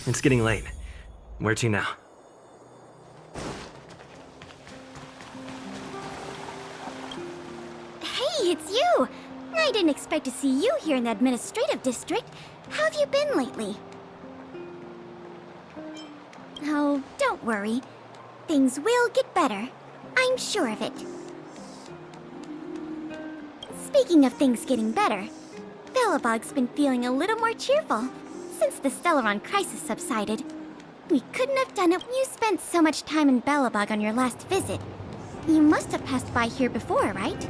It's getting late. Where to now? Hey, it's you! I didn't expect to see you here in the administrative district. How have you been lately? Oh, don't worry. Things will get better. I'm sure of it. Speaking of things getting better, Belobog's been feeling a little more cheerful since the Stellaron crisis subsided. We couldn't have done it. You spent so much time in Belobog on your last visit. You must have passed by here before, right?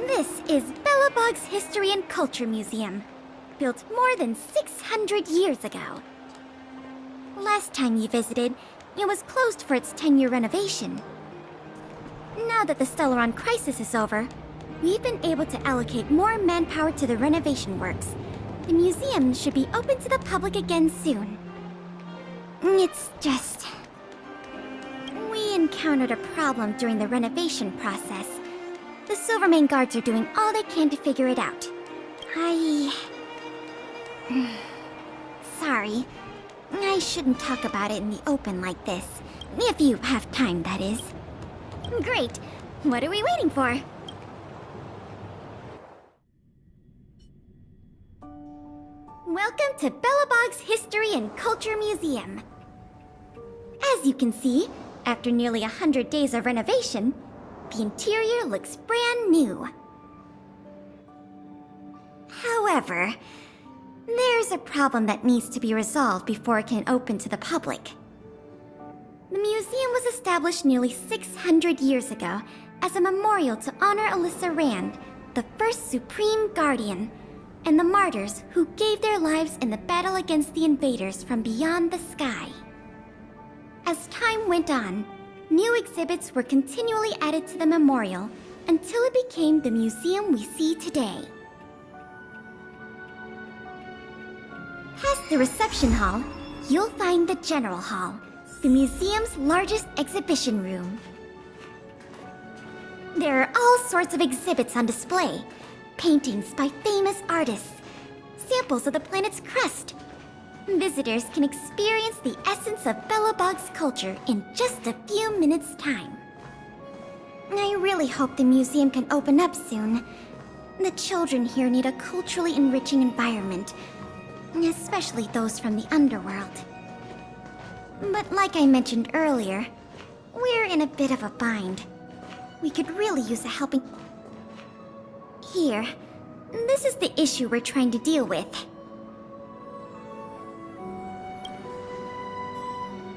This is Belobog's History and Culture Museum, built more than 600 years ago. Last time you visited, it was closed for its 10-year renovation. Now that the Stellaron crisis is over, we've been able to allocate more manpower to the renovation works. The museum should be open to the public again soon. It's just... we encountered a problem during the renovation process. The Silvermane guards are doing all they can to figure it out. Sorry. I shouldn't talk about it in the open like this. If you have time, that is. Great. What are we waiting for? Welcome to Belobog's History and Culture Museum. As you can see, after nearly 100 days of renovation, the interior looks brand new. However, there's a problem that needs to be resolved before it can open to the public. The museum was established nearly 600 years ago as a memorial to honor Alyssa Rand, the first Supreme Guardian, and the martyrs who gave their lives in the battle against the invaders from beyond the sky. As time went on, new exhibits were continually added to the memorial until it became the museum we see today. Past the reception hall, you'll find the General Hall, the museum's largest exhibition room. There are all sorts of exhibits on display. Paintings by famous artists, samples of the planet's crust. Visitors can experience the essence of Belobog's culture in just a few minutes' time. I really hope the museum can open up soon. The children here need a culturally enriching environment, especially those from the underworld. But like I mentioned earlier, we're in a bit of a bind. We could really use a helping... Here, this is the issue we're trying to deal with.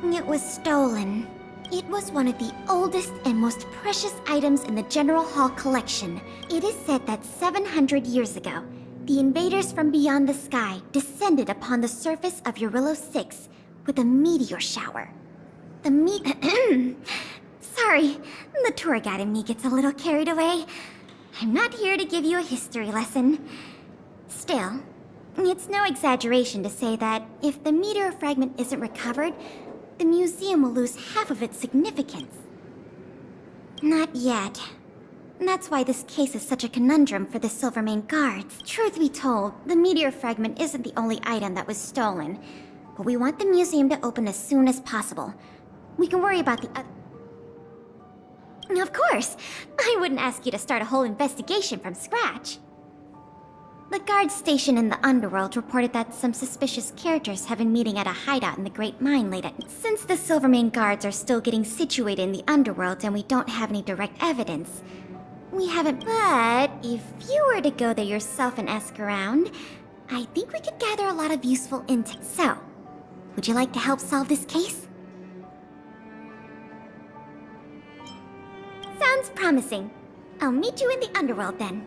It was stolen. It was one of the oldest and most precious items in the General Hall collection. It is said that 700 years ago, the invaders from beyond the sky descended upon the surface of Eurillo 6 with a meteor shower. Sorry, the tour guide in me gets a little carried away. I'm not here to give you a history lesson. Still, it's no exaggeration to say that if the meteor fragment isn't recovered, the museum will lose half of its significance. Not yet. That's why this case is such a conundrum for the Silvermane guards. Truth be told, the meteor fragment isn't the only item that was stolen, but we want the museum to open as soon as possible. We can worry about the Of course! I wouldn't ask you to start a whole investigation from scratch. The guard station in the underworld reported that some suspicious characters have been meeting at a hideout in the Great Mine late at night. Since the Silvermane guards are still getting situated in the underworld and we don't have any direct evidence, we haven't... But if you were to go there yourself and ask around, I think we could gather a lot of useful intel. So, would you like to help solve this case? Sounds promising. I'll meet you in the underworld then.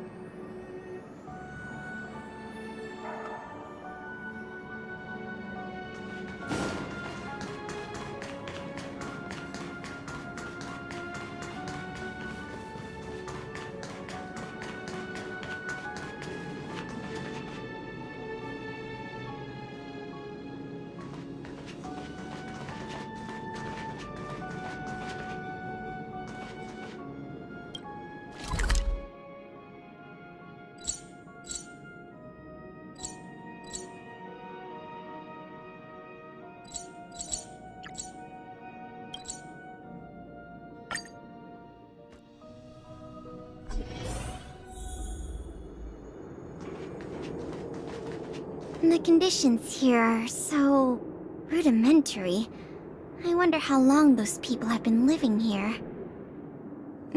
The conditions here are so rudimentary. I wonder how long those people have been living here.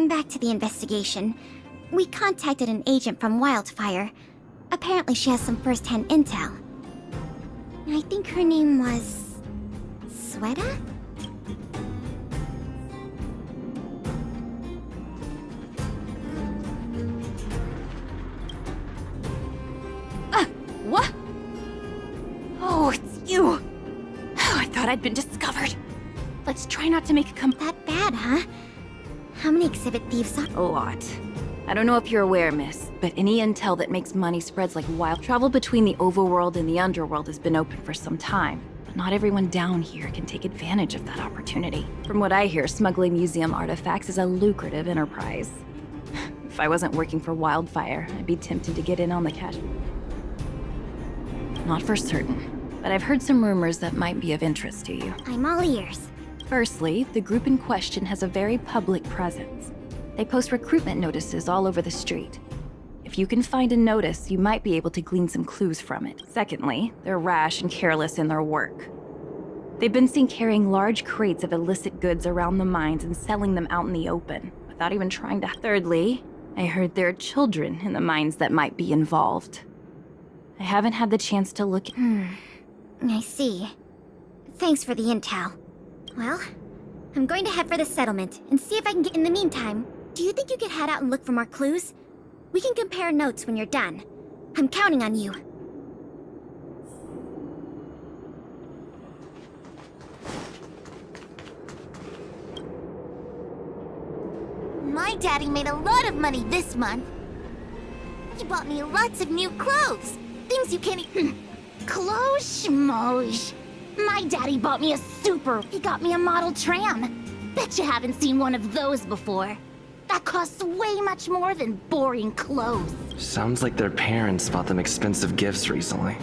Back to the investigation. We contacted an agent from Wildfire. Apparently she has some first-hand intel. I think her name was... Sweta? What? Oh, it's you! Oh, I thought I'd been discovered. Let's try not to make a That bad, huh? How many exhibit thieves are... A lot. I don't know if you're aware, miss, but any intel that makes money spreads like wild. Travel between the overworld and the underworld has been open for some time, but not everyone down here can take advantage of that opportunity. From what I hear, smuggling museum artifacts is a lucrative enterprise. If I wasn't working for Wildfire, I'd be tempted to get in on the cash. Not for certain, but I've heard some rumors that might be of interest to you. I'm all ears. Firstly, the group in question has a very public presence. They post recruitment notices all over the street. If you can find a notice, you might be able to glean some clues from it. Secondly, they're rash and careless in their work. They've been seen carrying large crates of illicit goods around the mines and selling them out in the open, without even trying to... Thirdly, I heard there are children in the mines that might be involved. I haven't had the chance to look... I see. Thanks for the intel. Well, I'm going to head for the settlement and see if I can get... In the meantime, do you think you could head out and look for more clues? We can compare notes when you're done. I'm counting on you. My daddy made a lot of money this month. He bought me lots of new clothes. Things you can't Clothes schmoes. My daddy bought me a super. He got me a model tram. Bet you haven't seen one of those before. That costs way much more than boring clothes. Sounds like their parents bought them expensive gifts recently.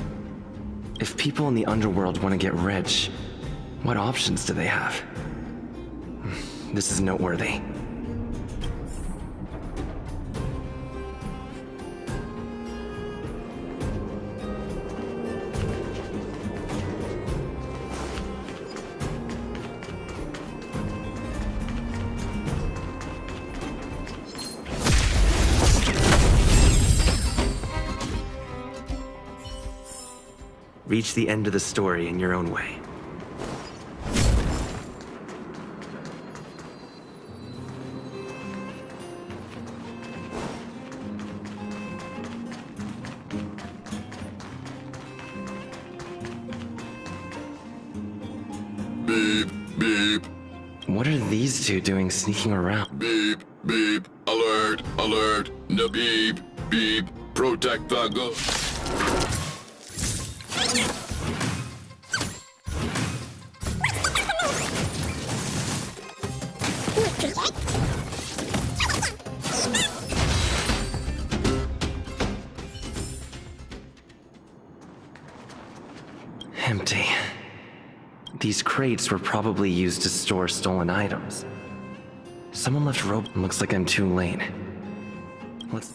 If people in the underworld want to get rich, what options do they have? This is noteworthy. Reach the end of the story in your own way. Beep, beep. What are these two doing sneaking around? Beep, beep. Alert, alert. No beep, beep. Protect the go. Empty. These crates were probably used to store stolen items. Someone left rope. Looks like I'm too late. Let's...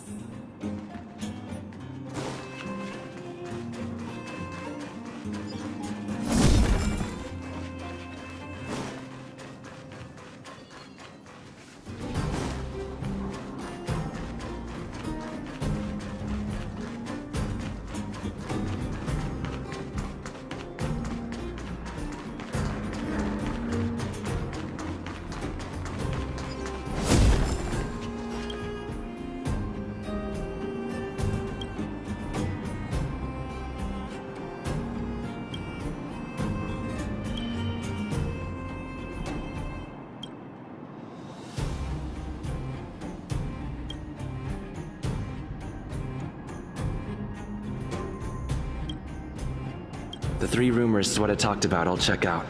The 3 rumors Sweta talked about, I'll check out.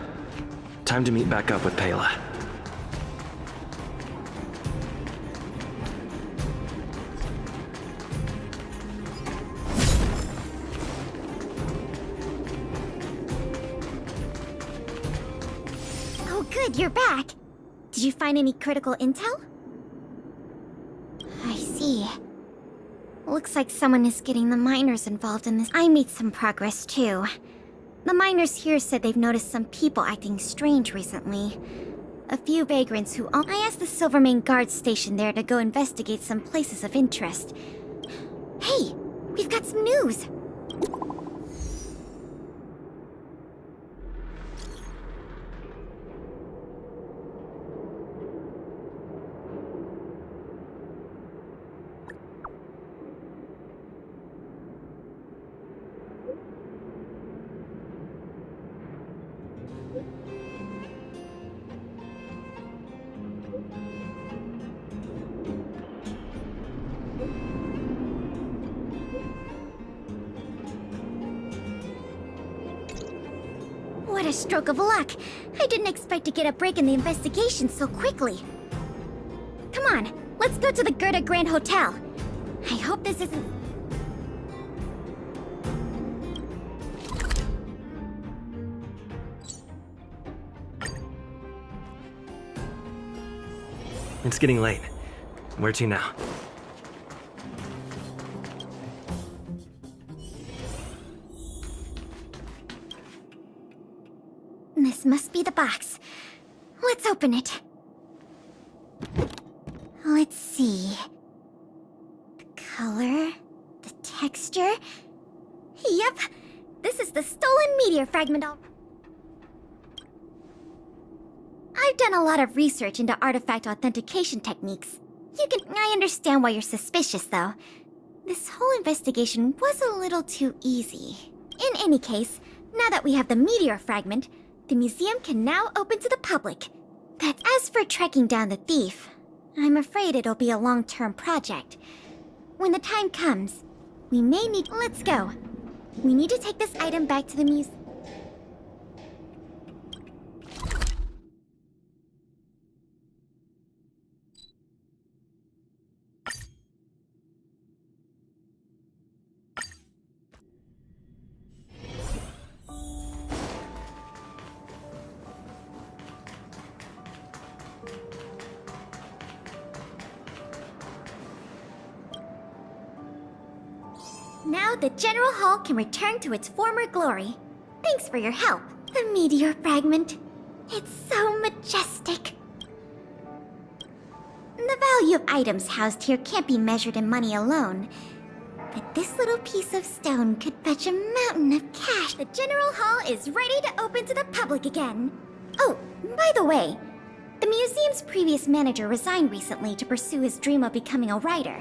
Time to meet back up with Pela. Oh good, you're back. Did you find any critical intel? I see. Looks Looks like someone is getting the miners involved in this. I made some progress too. The miners here said they've noticed some people acting strange recently. A few vagrants who I asked the Silvermane guard station there to go investigate some places of interest. Hey, we've got some news! What a stroke of luck! I didn't expect to get a break in the investigation so quickly. Come on, let's go to the Gerda Grand Hotel. I hope this isn't... It's getting late. Where to now? This must be the box. Let's open it. Let's see. The color, the texture. Yep, this is the stolen meteor fragment. I've done a lot of research into artifact authentication techniques. I understand why you're suspicious, though. This whole investigation was a little too easy. In any case, now that we have the meteor fragment, the museum can now open to the public. But as for tracking down the thief, I'm afraid it'll be a long-term project. When the time comes, we may need... Let's go. We need to take this item back to the museum. Now the General Hall can return to its former glory. Thanks for your help. The meteor fragment. It's so majestic. The value of items housed here can't be measured in money alone. But this little piece of stone could fetch a mountain of cash. The General Hall is ready to open to the public again. Oh, by the way, the museum's previous manager resigned recently to pursue his dream of becoming a writer.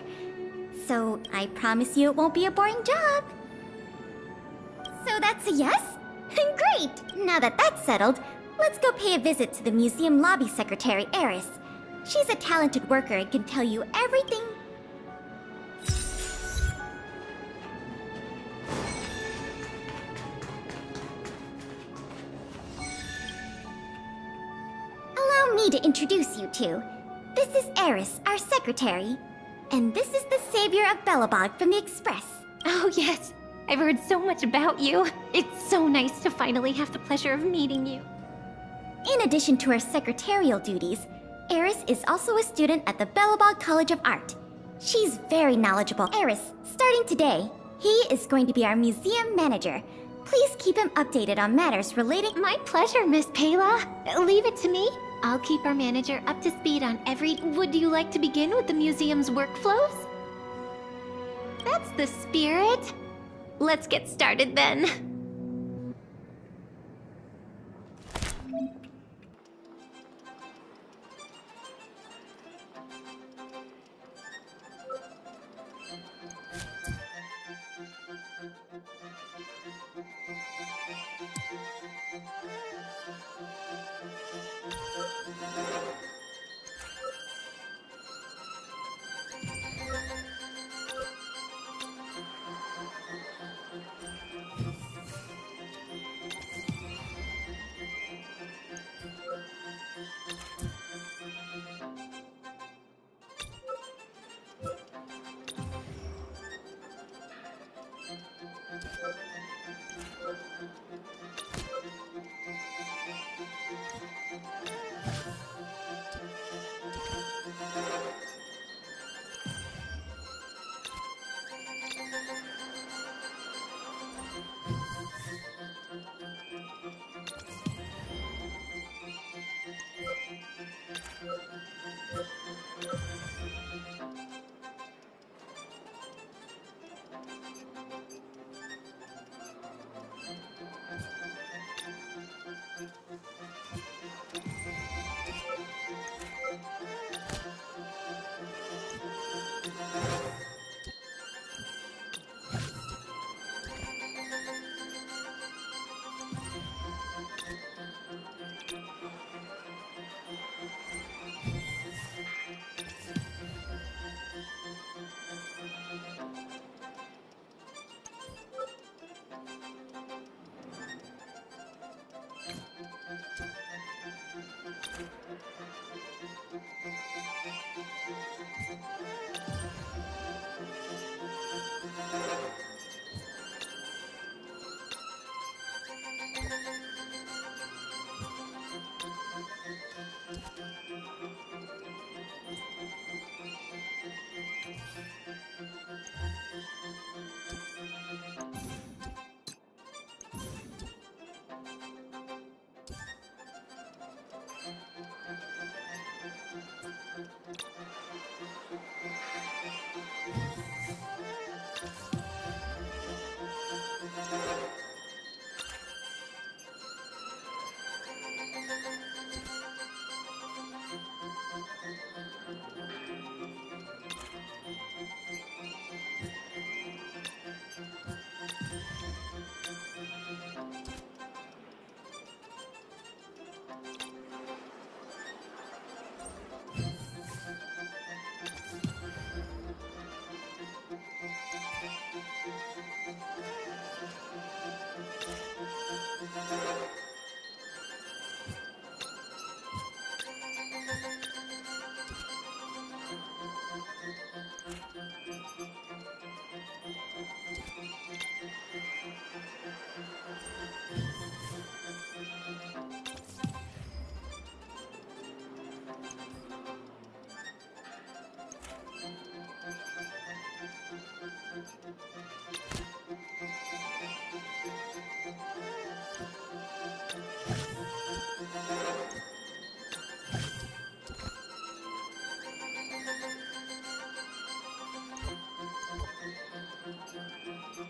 So I promise you it won't be a boring job. So that's a yes? Great! Now that that's settled, let's go pay a visit to the museum lobby secretary, Eris. She's a talented worker and can tell you everything. Allow me to introduce you two. This is Eris, our secretary. And this is the savior of Belobog from the Express. Oh, yes. I've heard so much about you. It's so nice to finally have the pleasure of meeting you. In addition to her secretarial duties, Eris is also a student at the Belobog College of Art. She's very knowledgeable. Eris, starting today, he is going to be our museum manager. Please keep him updated on matters relating... My pleasure, Miss Payla. Leave it to me. I'll keep our manager up to speed on every... Would you like to begin with the museum's workflows? That's the spirit. Let's get started then. Welcome!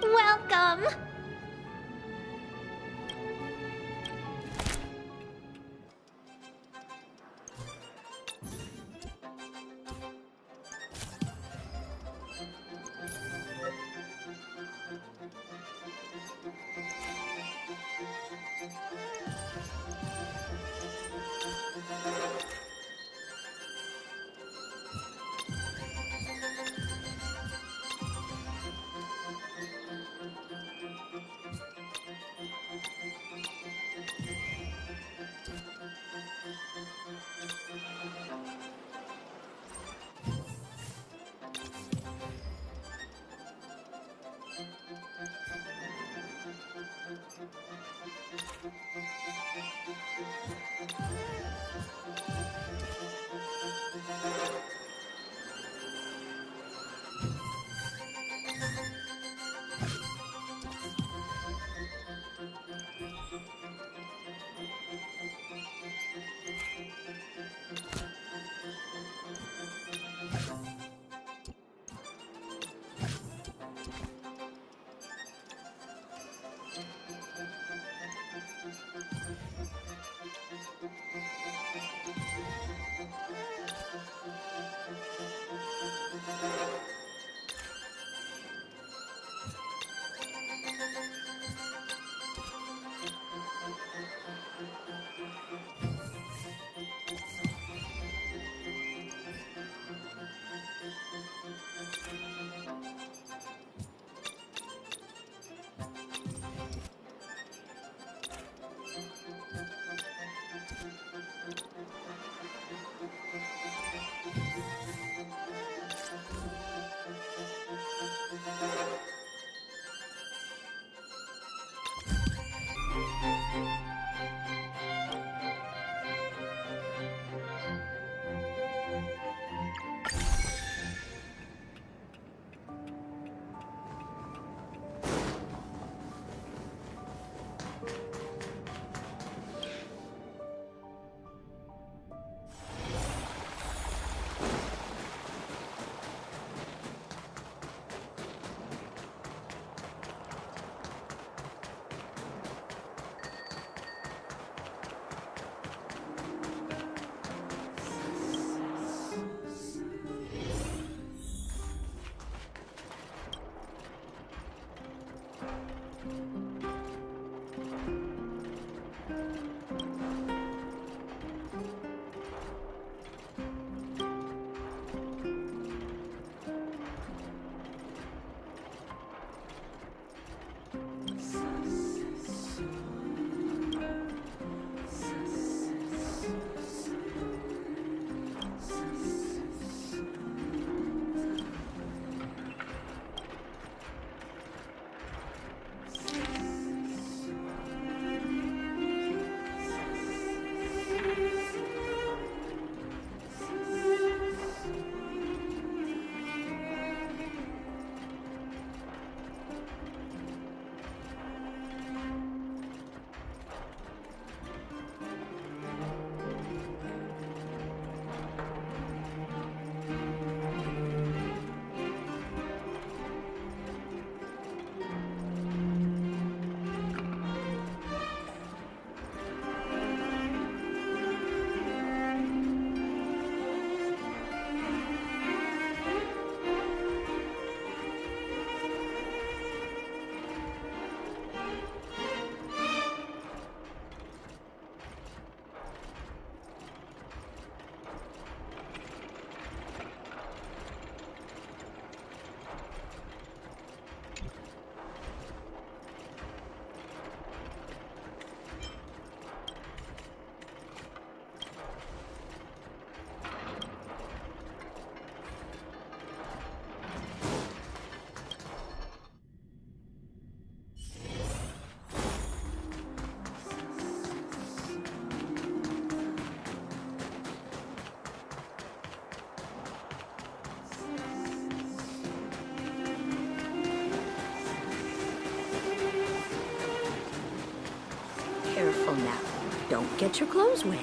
Welcome! careful now. Don't get your clothes wet.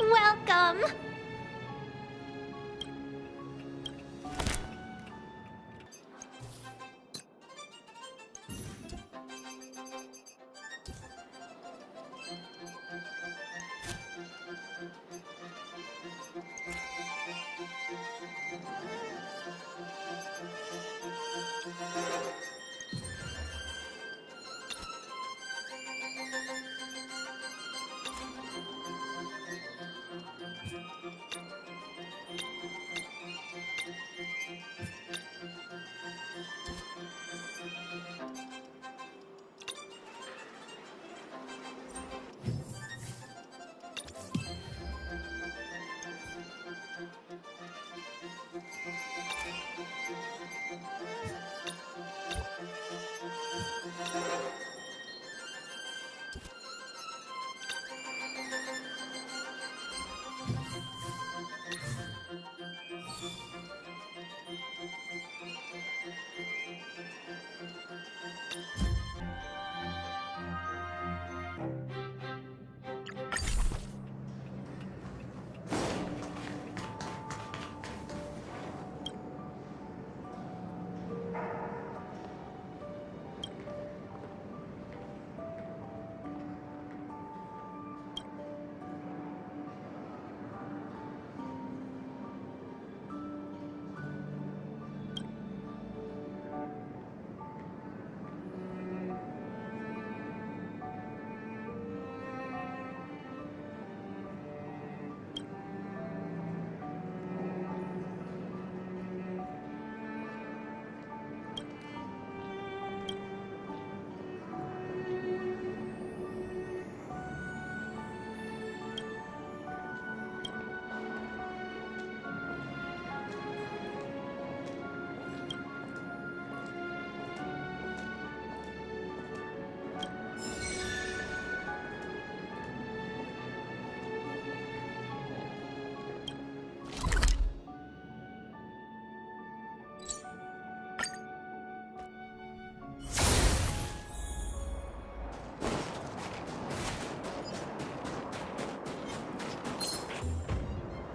Welcome!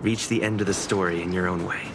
Reach the end of the story in your own way.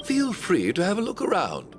Feel free to have a look around.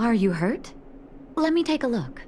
Are you hurt? Let me take a look.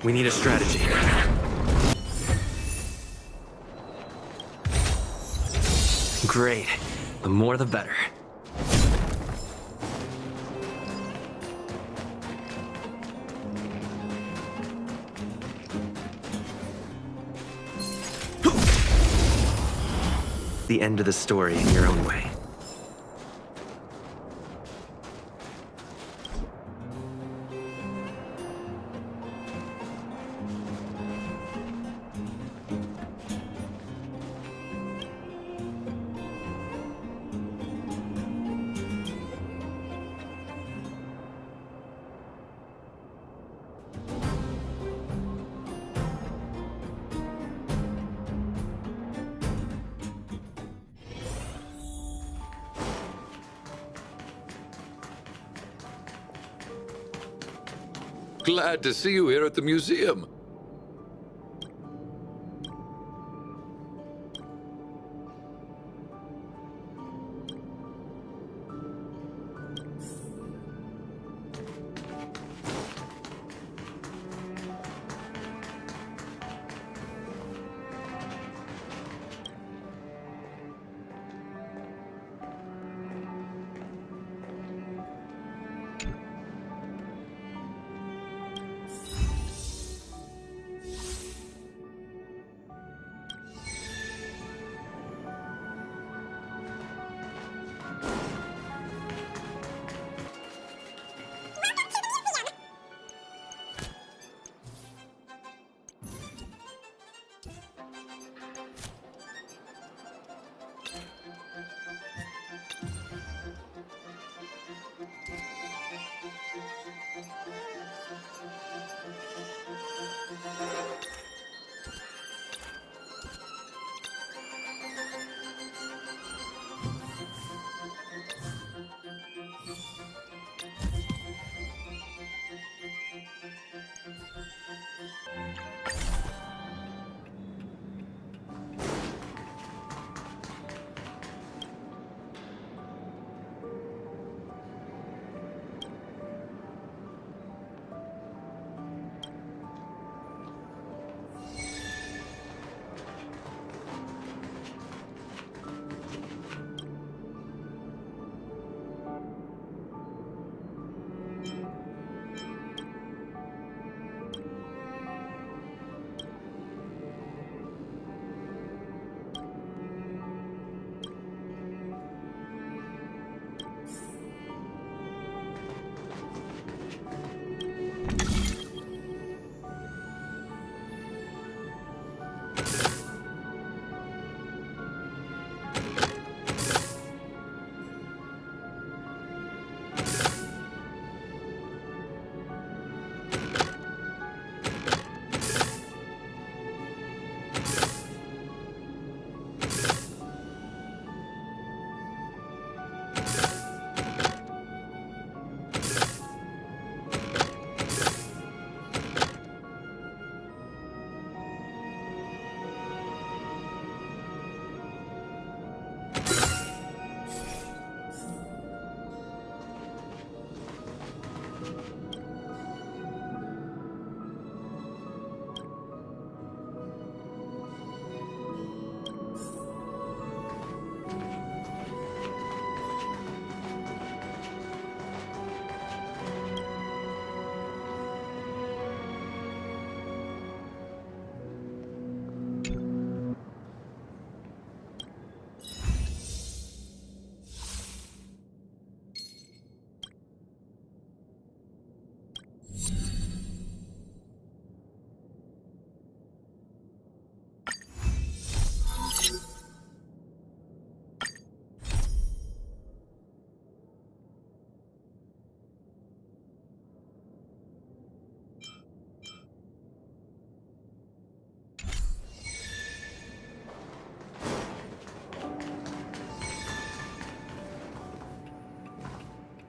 We need a strategy. Great. The more the better. The end of the story in your own way. Glad to see you here at the museum.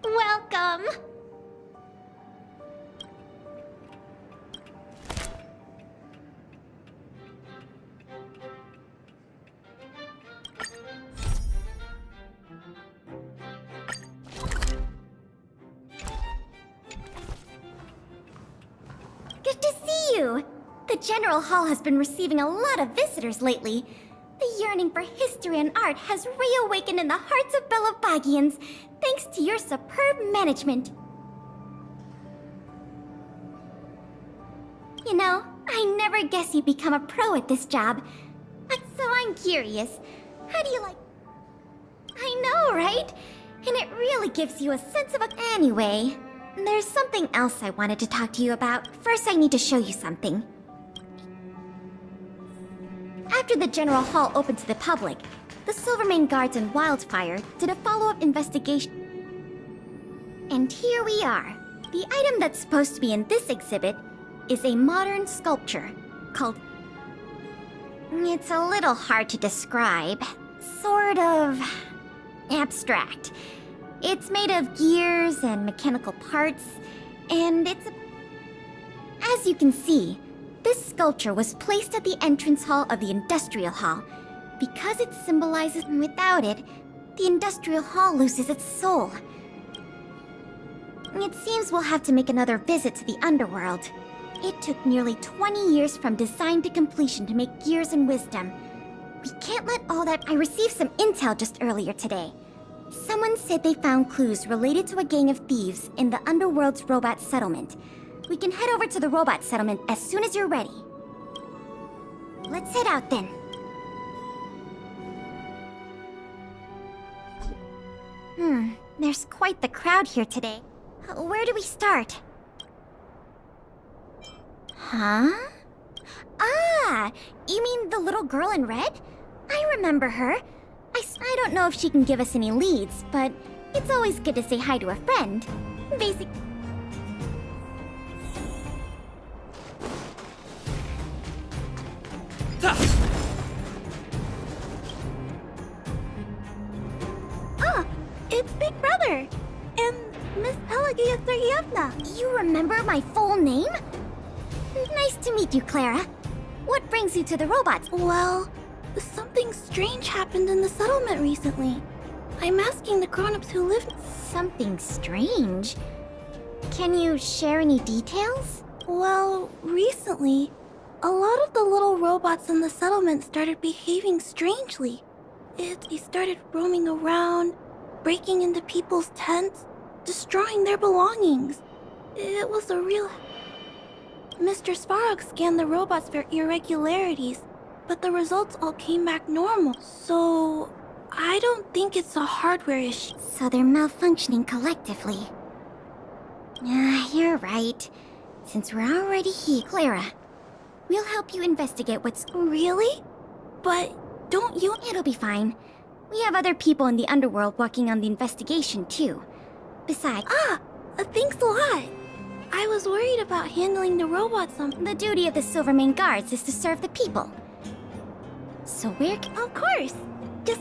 Welcome! Good to see you! General Hall has been receiving a lot of visitors lately. The yearning for history and art has reawakened in the hearts of Belovagians, thanks to your superb management. You know, I never guessed you'd become a pro at this job. So I'm curious, how do you like... I know, right? And it really gives you a sense of a... Anyway, there's something else I wanted to talk to you about. First, I need to show you something. After the General Hall opened to the public, the Silvermane Guards and Wildfire did a follow-up investigation. And here we are. The item that's supposed to be in this exhibit is a modern sculpture called... It's a little hard to describe. Sort of... abstract. It's made of gears and mechanical parts, and it's a... As you can see, this sculpture was placed at the entrance hall of the Industrial Hall. Because it symbolizes... Without it, the Industrial Hall loses its soul. It seems we'll have to make another visit to the Underworld. It took nearly 20 years from design to completion to make Gears and Wisdom. We can't let all that... I received some intel just earlier today. Someone said they found clues related to a gang of thieves in the Underworld's robot settlement. We can head over to the robot settlement as soon as you're ready. Let's head out then. There's quite the crowd here today. Where do we start? Huh? Ah! You mean the little girl in red? I remember her. I don't know if she can give us any leads, but it's always good to say hi to a friend. Basic... Ah! It's Big Brother! And Miss Pelagia Sergeyevna! You remember my full name? Nice to meet you, Clara. What brings you to the robots? Well, something strange happened in the settlement recently. I'm asking the grown-ups who live... Something strange? Can you share any details? Well, recently, a lot of the little robots in the settlement started behaving strangely. They started roaming around, breaking into people's tents, destroying their belongings. It was a real... Mr. Svarog scanned the robots for irregularities, but the results all came back normal. So, I don't think it's a hardware issue. So they're malfunctioning collectively. You're right. Since we're already here, Clara, we'll help you investigate what's... Really? But don't you... It'll be fine. We have other people in the underworld working on the investigation, too. Besides... Thanks a lot. I was worried about handling the robots on... The duty of the Silvermane Guards is to serve the people. So we're... Of course. Just...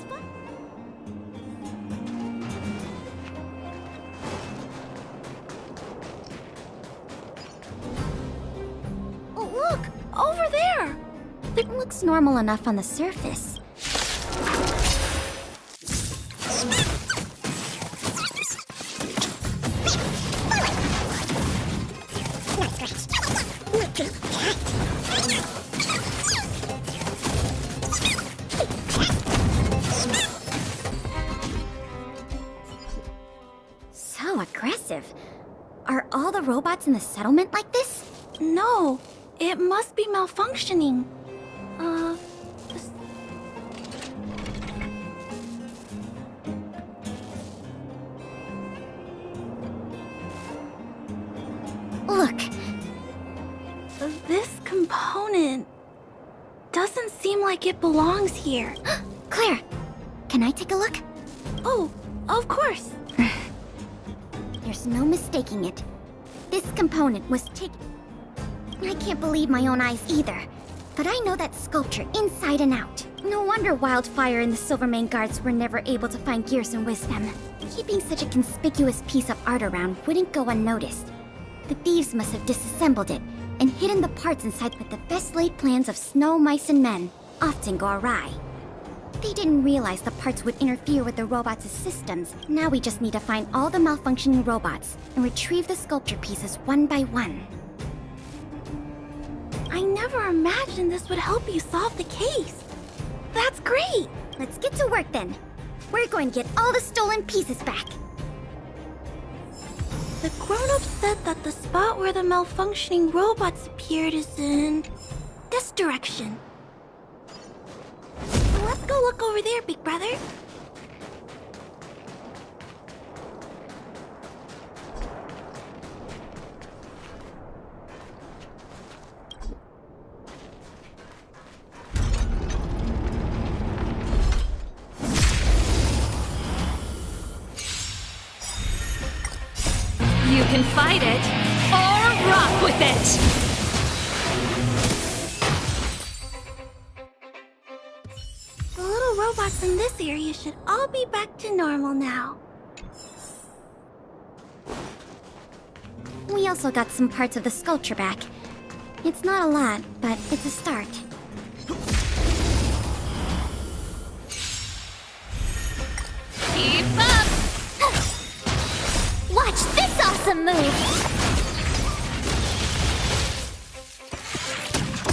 Oh, look! Over there! It looks normal enough on the surface. So aggressive. Are all the robots in the settlement like this? No, it must be malfunctioning. Look. This component doesn't seem like it belongs here. Claire, can I take a look? Oh, of course. There's no mistaking it. This component was taken... I can't believe my own eyes either. But I know that sculpture inside and out. No wonder Wildfire and the Silvermane Guards were never able to find Gears and Wisdom. Keeping such a conspicuous piece of art around wouldn't go unnoticed. The thieves must have disassembled it and hidden the parts inside, but the best laid plans of snow, mice, and men often go awry. They didn't realize the parts would interfere with the robots' systems. Now we just need to find all the malfunctioning robots and retrieve the sculpture pieces one by one. I never imagined this would help you solve the case. That's great! Let's get to work then. We're going to get all the stolen pieces back. The grown-up said that the spot where the malfunctioning robots appeared is in this direction. Let's go look over there, big brother. You can fight it, or rock with it! The little robots in this area should all be back to normal now. We also got some parts of the sculpture back. It's not a lot, but it's a start. Keep up! Watch this awesome move!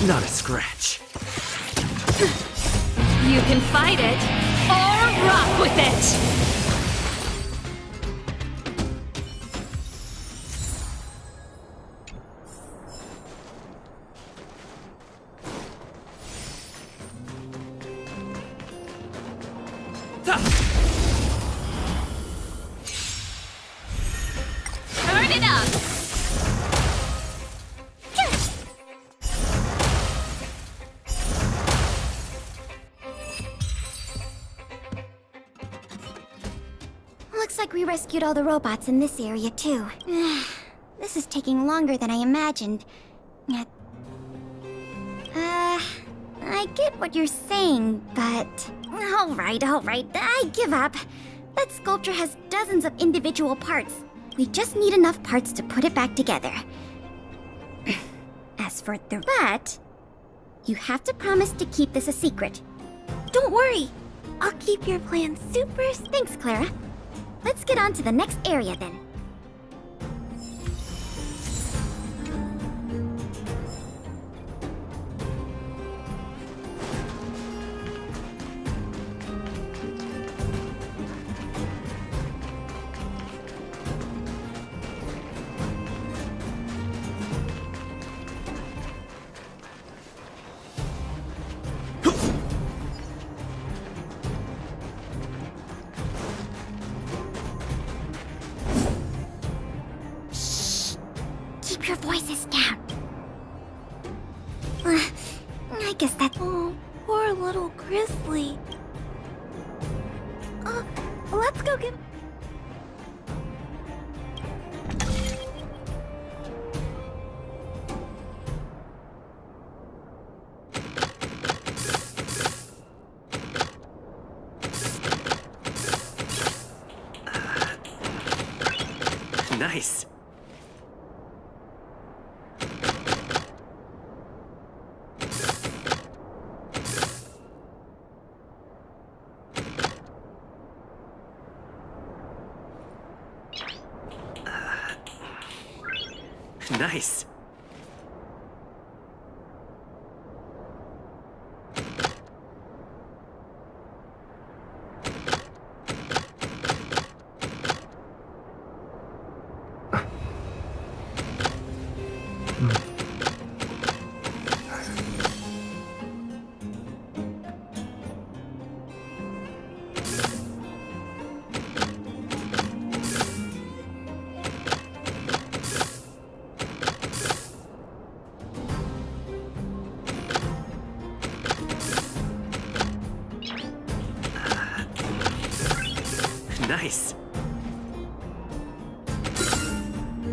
Not a scratch. You can fight it, or rock with it! Turn it up! Looks like we rescued all the robots in this area too. This is taking longer than I imagined. Yet... I get what you're saying, but... Alright, I give up. That sculpture has dozens of individual parts. We just need enough parts to put it back together. As for the rat, you have to promise to keep this a secret. Don't worry. I'll keep your plan super... Thanks, Clara. Let's get on to the next area then. Keep your voices down. I guess that... Oh, poor little Grizzly. Let's go get... Nice. Nice. Nice.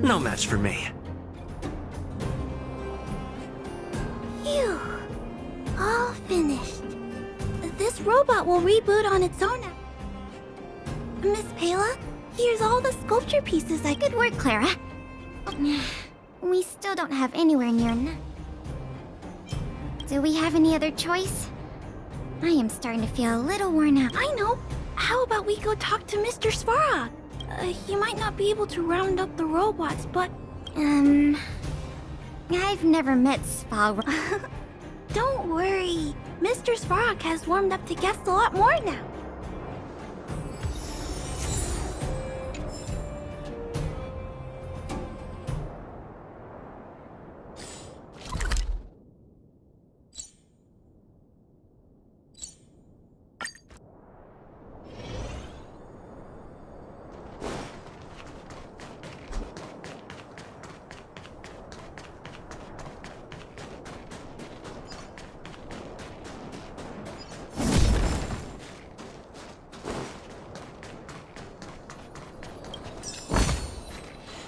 No match for me. Phew. All finished. This robot will reboot on its own. Miss Pela, here's all the sculpture pieces I could... Good work, Clara. We still don't have anywhere near enough. Do we have any other choice? I am starting to feel a little worn out. I know. How about we go talk to Mr. Svarog? He might not be able to round up the robots, but... I've never met Svarog. Don't worry. Mr. Svarog has warmed up to guests a lot more now.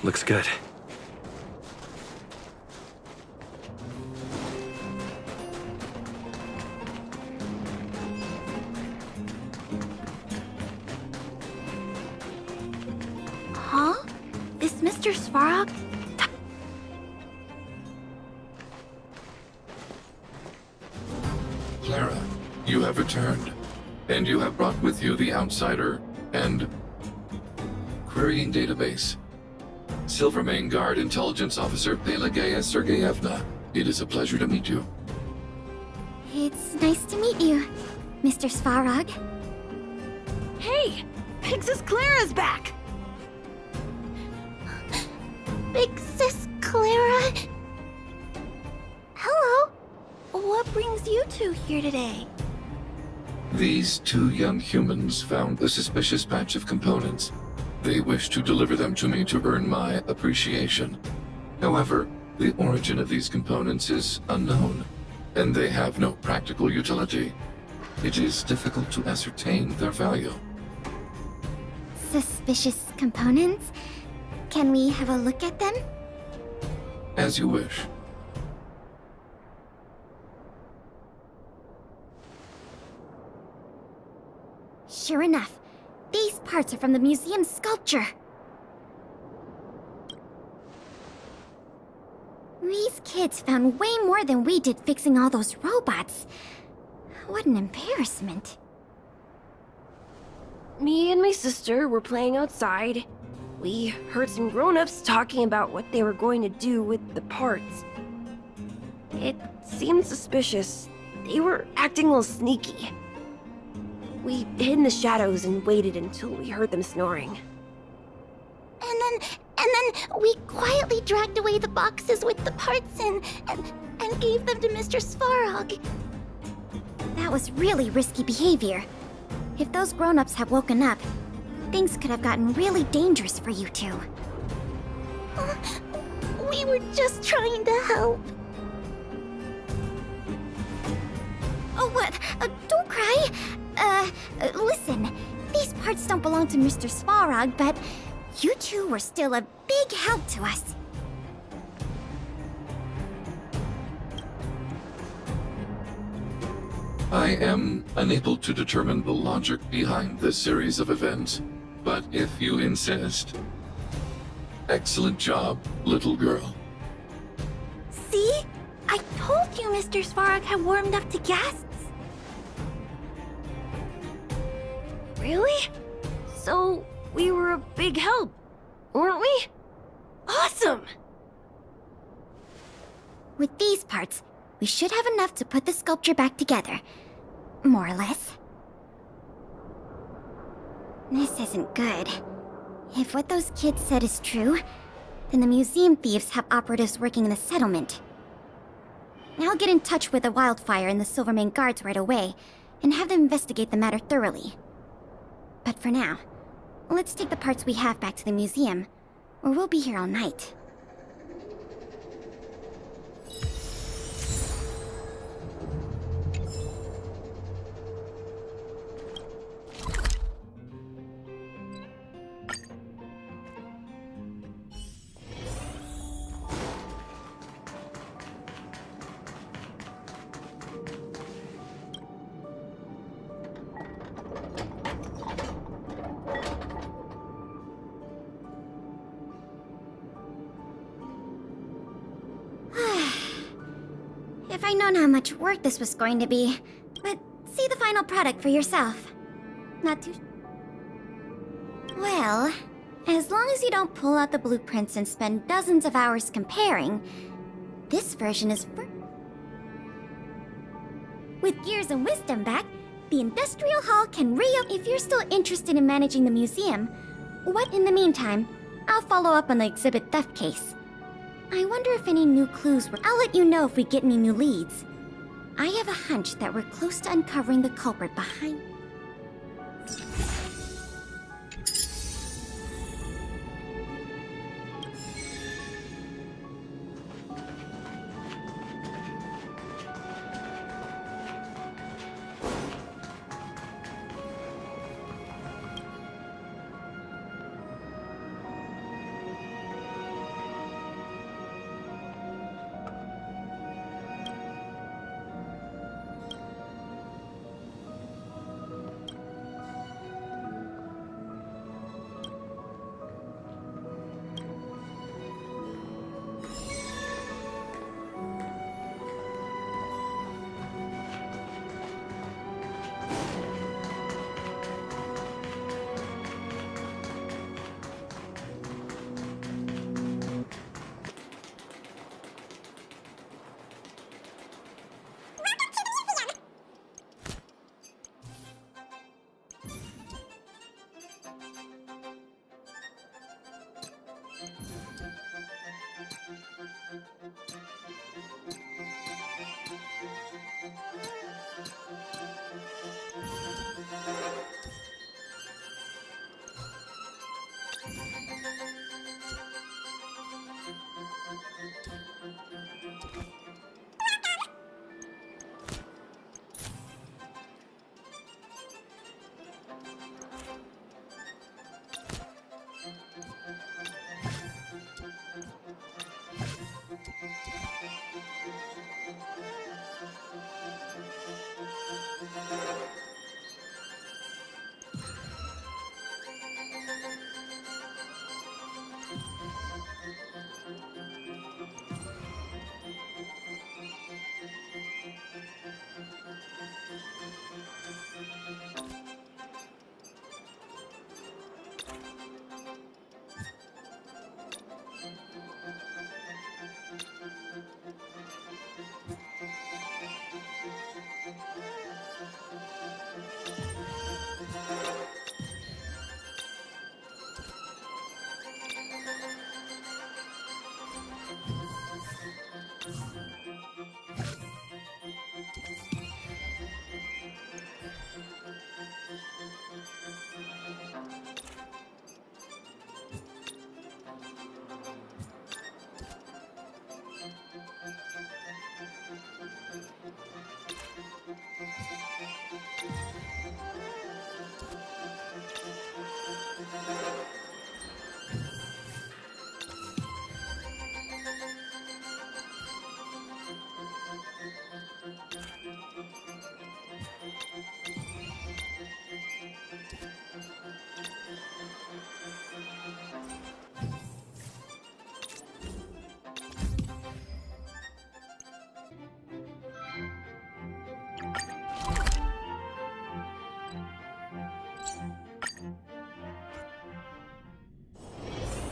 Looks good. Huh? Is Mr. Svarog? Clara, you have returned, and you have brought with you the Outsider and Querying Database. Silvermane Guard Intelligence Officer Pelageya Sergeyevna, it is a pleasure to meet you. It's nice to meet you, Mr. Svarog. Hey! Big Sis Clara's back! Big Sis Clara. Hello. What brings you two here today? These two young humans found a suspicious patch of components. They wish to deliver them to me to earn my appreciation. However, the origin of these components is unknown, and they have no practical utility. It is difficult to ascertain their value. Suspicious components? Can we have a look at them? As you wish. Sure enough, these parts are from the museum's sculpture. These kids found way more than we did fixing all those robots. What an embarrassment. Me and my sister were playing outside. We heard some grown-ups talking about what they were going to do with the parts. It seemed suspicious. They were acting a little sneaky. We hid in the shadows and waited until we heard them snoring. And then we quietly dragged away the boxes with the parts in and gave them to Mr. Svarog. That was really risky behavior. If those grown-ups had woken up, things could have gotten really dangerous for you two. We were just trying to help. Oh, what? Don't cry. Listen. These parts don't belong to Mr. Svarog, but you two were still a big help to us. I am unable to determine the logic behind this series of events, but if you insist. Excellent job, little girl. See? I told you Mr. Svarog had warmed up to guests. Really? So, we were a big help, weren't we? Awesome! With these parts, we should have enough to put the sculpture back together. More or less. This isn't good. If what those kids said is true, then the museum thieves have operatives working in the settlement. I'll get in touch with the Wildfire and the Silvermane guards right away, and have them investigate the matter thoroughly. But for now, let's take the parts we have back to the museum, or we'll be here all night. If I'd known how much work this was going to be. But see the final product for yourself. Not too... Well, as long as you don't pull out the blueprints and spend dozens of hours comparing, This version is with Gears and Wisdom back, the Industrial Hall can re-up if you're still interested in managing the museum. What in the meantime, I'll follow up on the exhibit theft case. I wonder if any new clues were... I'll let you know if we get any new leads. I have a hunch that we're close to uncovering the culprit behind...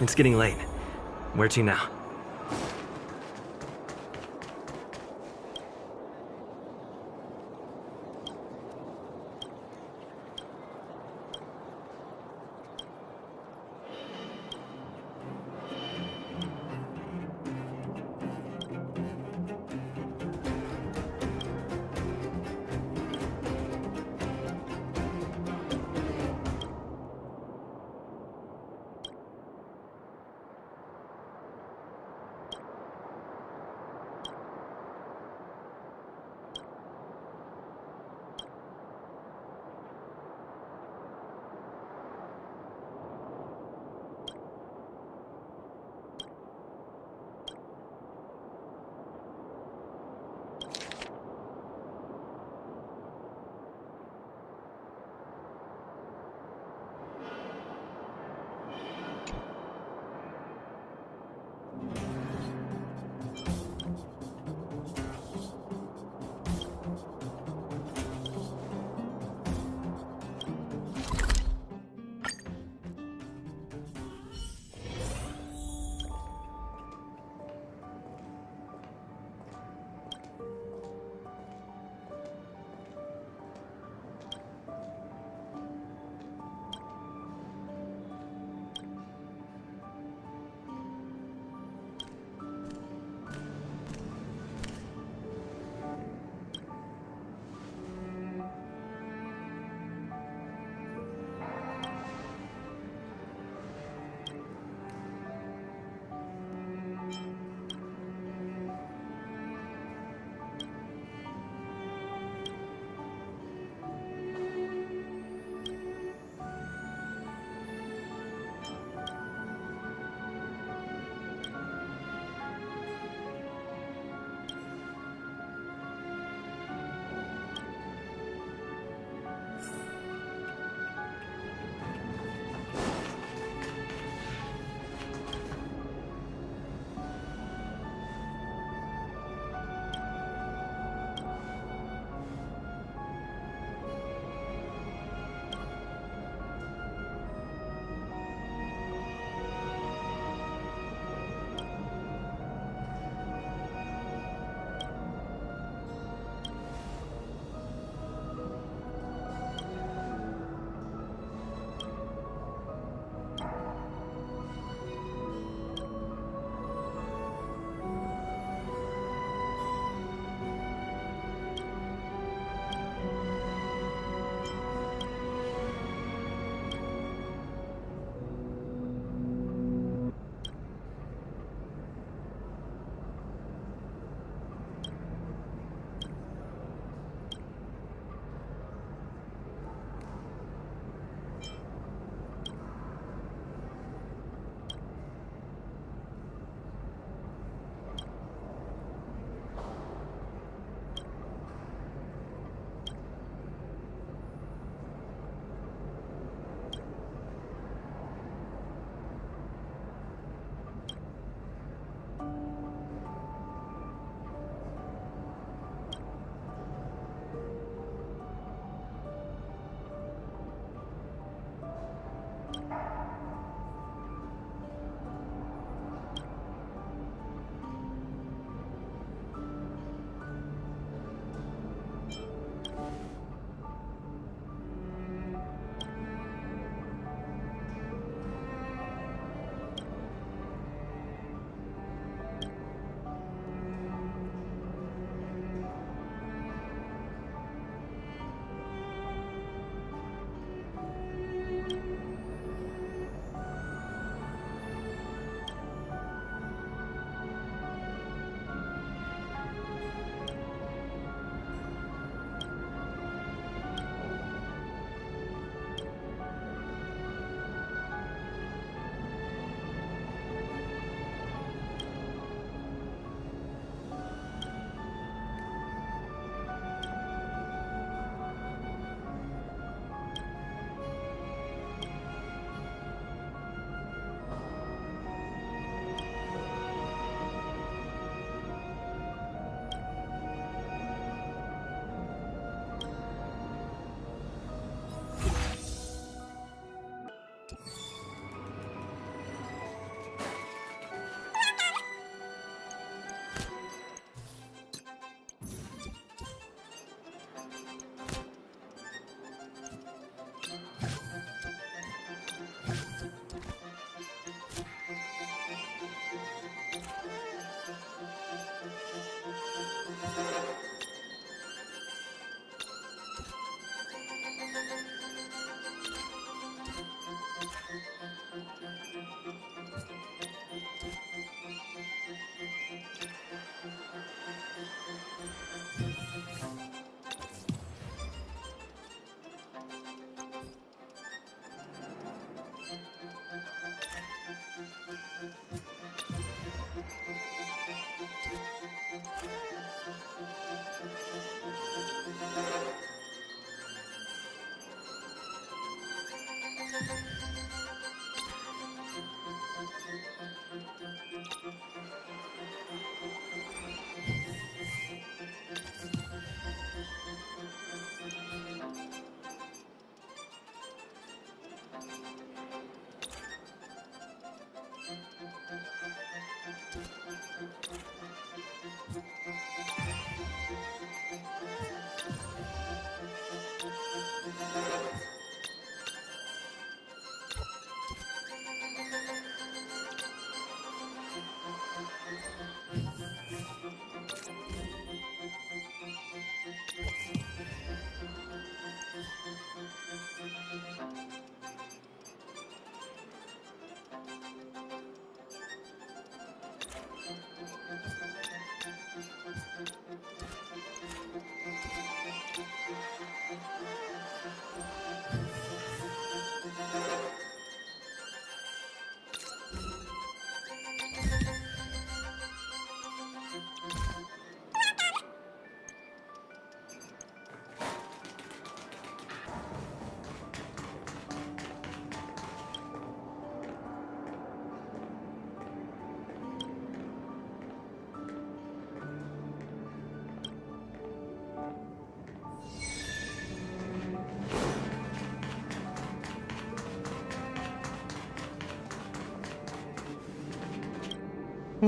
It's getting late. Where to now?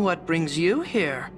What brings you here?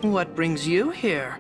What brings you here?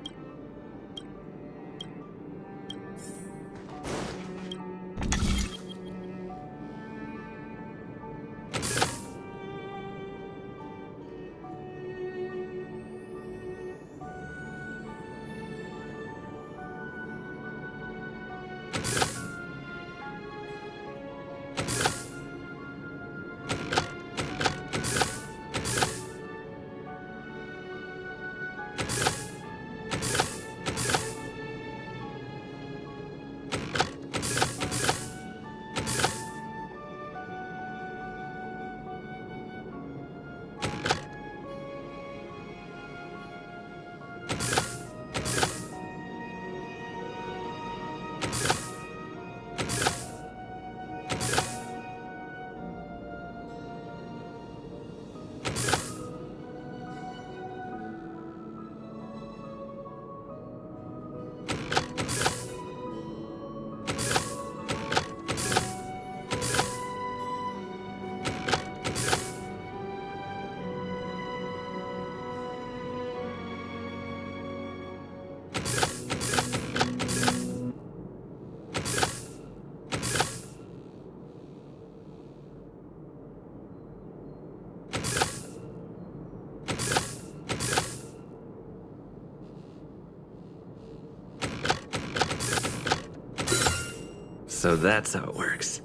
So that's how it works.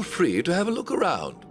feel free to have a look around.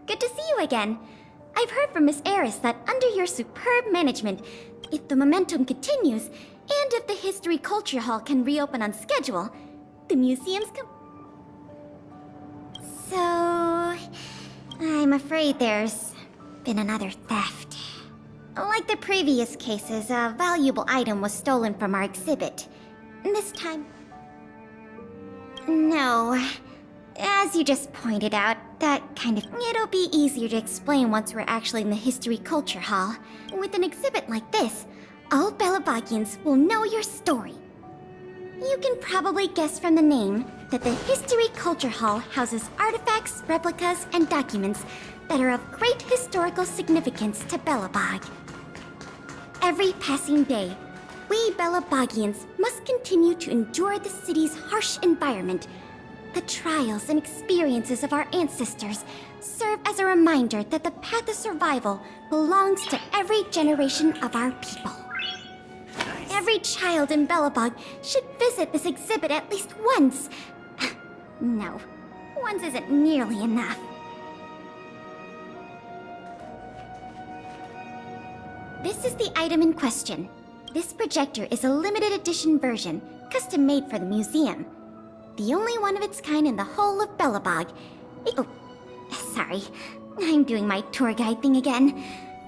Good to see you again. I've heard from Miss Eris that under your superb management, if the momentum continues, and if the History Culture Hall can reopen on schedule, the museum's So... I'm afraid there's been another theft. Like the previous cases, a valuable item was stolen from our exhibit. This time... No. As you just pointed out, that kind of... It'll be easier to explain once we're actually in the History Culture Hall. With an exhibit like this, all Belabagians will know your story. You can probably guess from the name that the History Culture Hall houses artifacts, replicas, and documents that are of great historical significance to Belobog. Every passing day, we Belabagians must continue to endure the city's harsh environment. The trials and experiences of our ancestors serve as a reminder that the path of survival belongs to every generation of our people. Every child in Belobog should visit this exhibit at least once. No, once isn't nearly enough. This is the item in question. This projector is a limited edition version, custom made for the museum. The only one of its kind in the whole of Belobog. Oh, sorry. I'm doing my tour guide thing again.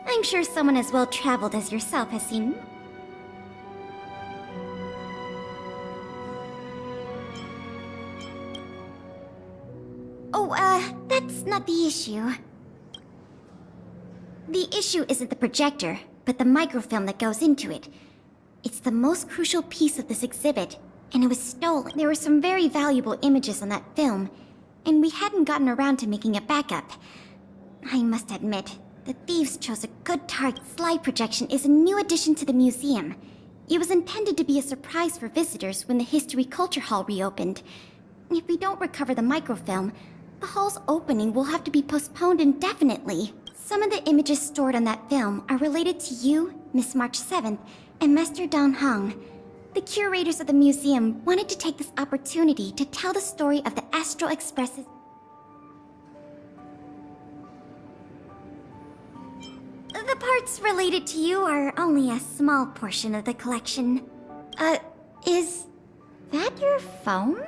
I'm sure someone as well traveled as yourself has seen. Oh, that's not the issue. The issue isn't the projector, but the microfilm that goes into it. It's the most crucial piece of this exhibit, and it was stolen. There were some very valuable images on that film, and we hadn't gotten around to making a backup. I must admit, the thieves chose a good target. Slide projection is a new addition to the museum. It was intended to be a surprise for visitors when the History Culture Hall reopened. If we don't recover the microfilm, the hall's opening will have to be postponed indefinitely. Some of the images stored on that film are related to you, Miss March 7th, and Master Don Hong. The curators of the museum wanted to take this opportunity to tell the story of the Astral Express's... The parts related to you are only a small portion of the collection. Is that your phone?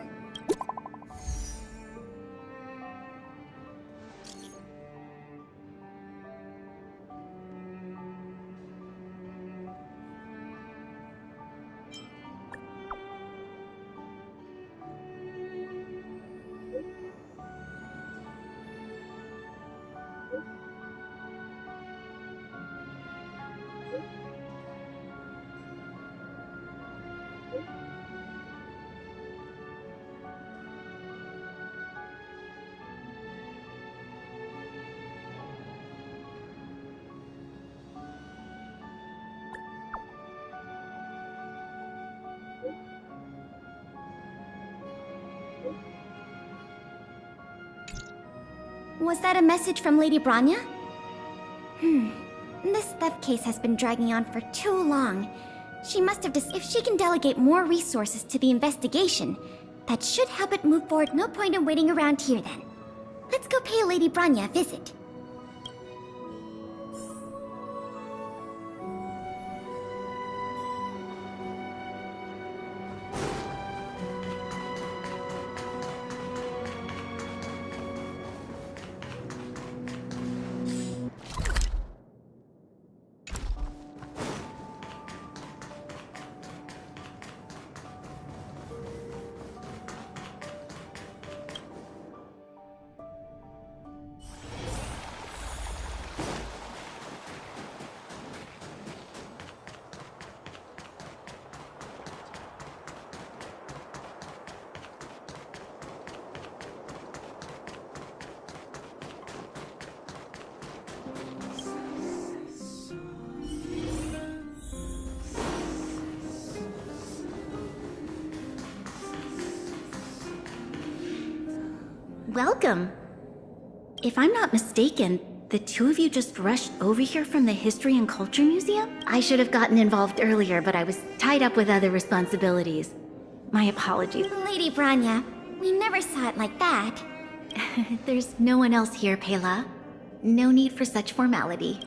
Was that a message from Lady Branya? This theft case has been dragging on for too long. She must have if she can delegate more resources to the investigation, that should help it move forward. No point in waiting around here then. Let's go pay Lady Branya a visit. Welcome. If I'm not mistaken, the two of you just rushed over here from the History and Culture Museum? I should have gotten involved earlier, but I was tied up with other responsibilities. My apologies. Lady Branya, we never saw it like that. There's no one else here, Pela. No need for such formality.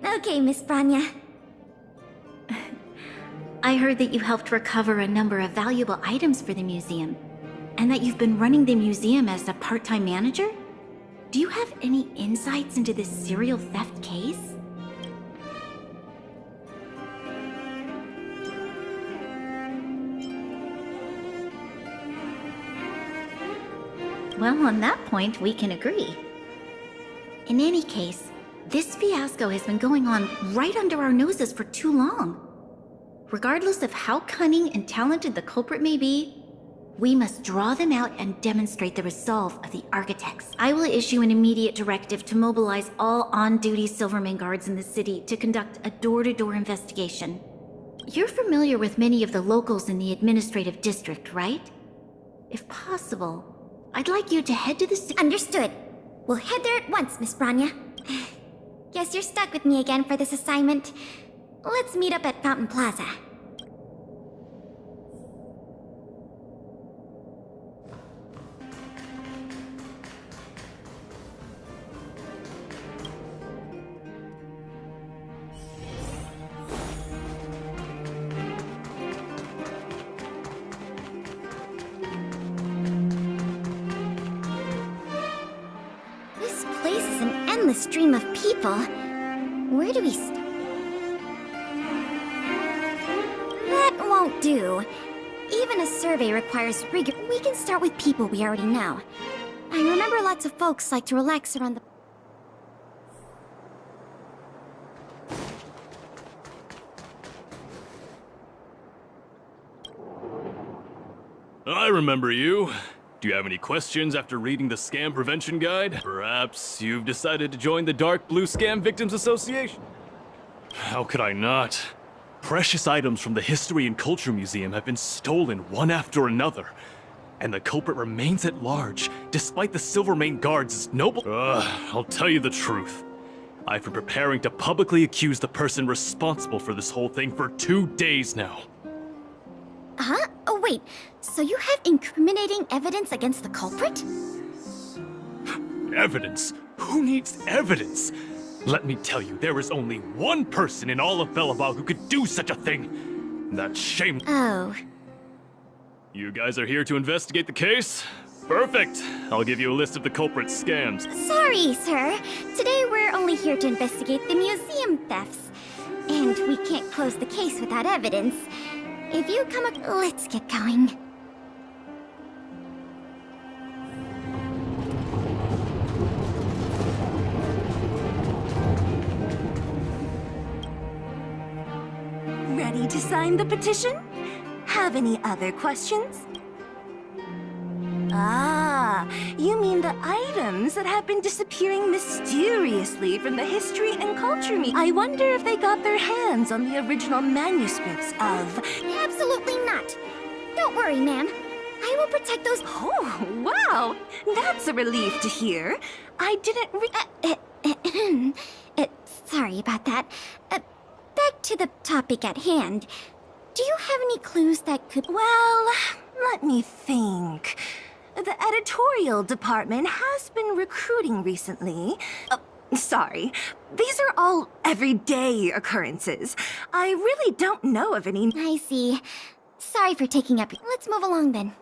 Okay, Miss Branya. I heard that you helped recover a number of valuable items for the museum, and that you've been running the museum as a part-time manager? Do you have any insights into this serial theft case? Well, on that point, we can agree. In any case, this fiasco has been going on right under our noses for too long. Regardless of how cunning and talented the culprit may be, we must draw them out and demonstrate the resolve of the architects. I will issue an immediate directive to mobilize all on-duty Silverman guards in the city to conduct a door-to-door investigation. You're familiar with many of the locals in the administrative district, right? If possible, I'd like you to head to the Understood. We'll head there at once, Miss Branya. Guess you're stuck with me again for this assignment. Let's meet up at Fountain Plaza. the stream of people, where do we That won't do. Even a survey requires rigor. We can start with people we already know. I remember lots of folks like to relax around the... I remember you. Do you have any questions after reading the Scam Prevention Guide? Perhaps you've decided to join the Dark Blue Scam Victims Association? How could I not? Precious items from the History and Culture Museum have been stolen one after another, and the culprit remains at large, despite the Silvermane Guards' noble— I'll tell you the truth. I've been preparing to publicly accuse the person responsible for this whole thing for 2 days now. Huh? Oh, wait. So you have incriminating evidence against the culprit? Evidence? Who needs evidence? Let me tell you, there is only one person in all of Belobog who could do such a thing. That shame— Oh. You guys are here to investigate the case? Perfect. I'll give you a list of the culprit's scams. Sorry, sir. Today we're only here to investigate the museum thefts. And we can't close the case without evidence. If you come up, let's get going. Ready to sign the petition? Have any other questions? Ah, you mean the items that have been disappearing mysteriously from the History and Culture Museum. I wonder if they got their hands on the original manuscripts of... Absolutely not. Don't worry, ma'am. I will protect those... Oh, wow! That's a relief to hear. I didn't sorry about that. Back to the topic at hand. Do you have any clues that could... Well, let me think. The editorial department has been recruiting recently. Sorry, these are all everyday occurrences. I really don't know of any... I see. Sorry for taking up... Let's move along then.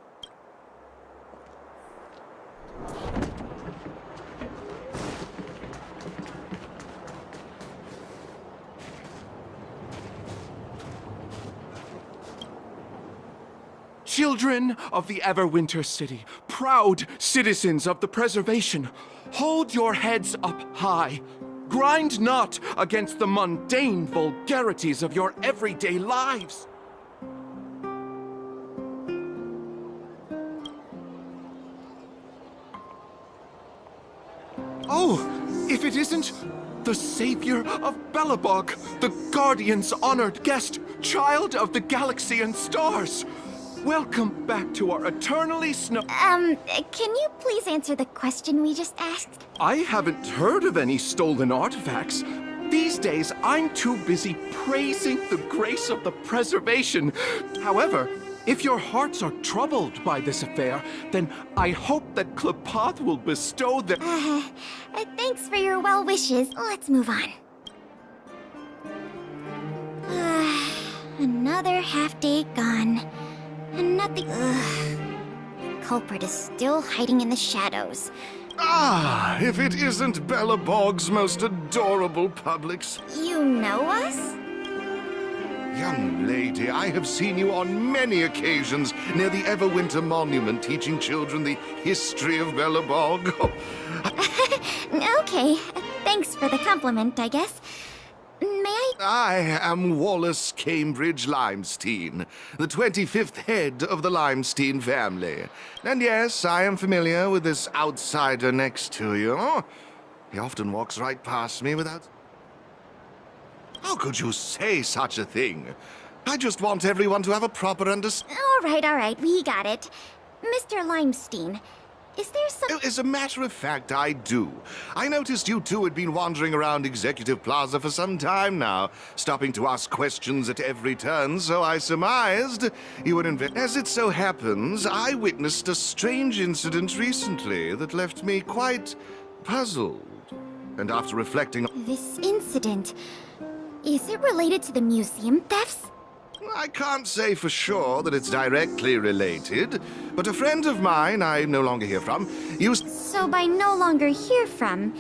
Children of the Everwinter City, proud citizens of the preservation, hold your heads up high. Grind not against the mundane vulgarities of your everyday lives. Oh, if it isn't the savior of Belobog, the Guardian's honored guest, child of the galaxy and stars. Welcome back to our eternally can you please answer the question we just asked? I haven't heard of any stolen artifacts. These days, I'm too busy praising the grace of the preservation. However, if your hearts are troubled by this affair, then I hope that Klepoth will bestow the... Thanks for your well wishes. Let's move on. Another half day gone. And nothing... The culprit is still hiding in the shadows. Ah, if it isn't Belobog's most adorable Publix. You know us? Young lady, I have seen you on many occasions near the Everwinter Monument teaching children the history of Belobog. Okay, thanks for the compliment, I guess. May I? I am Wallace Cambridge Limestein, the 25th head of the Limestein family. And yes, I am familiar with this outsider next to you. He often walks right past me without... How could you say such a thing? I just want everyone to have a proper understanding. All right, we got it. Mr. Limestein, is there some... As a matter of fact, I do. I noticed you two had been wandering around Executive Plaza for some time now, stopping to ask questions at every turn, so I surmised you would As it so happens, I witnessed a strange incident recently that left me quite puzzled. And after reflecting... This incident... Is it related to the museum thefts? I can't say for sure that it's directly related, but a friend of mine I no longer hear from used... So by no longer hear from,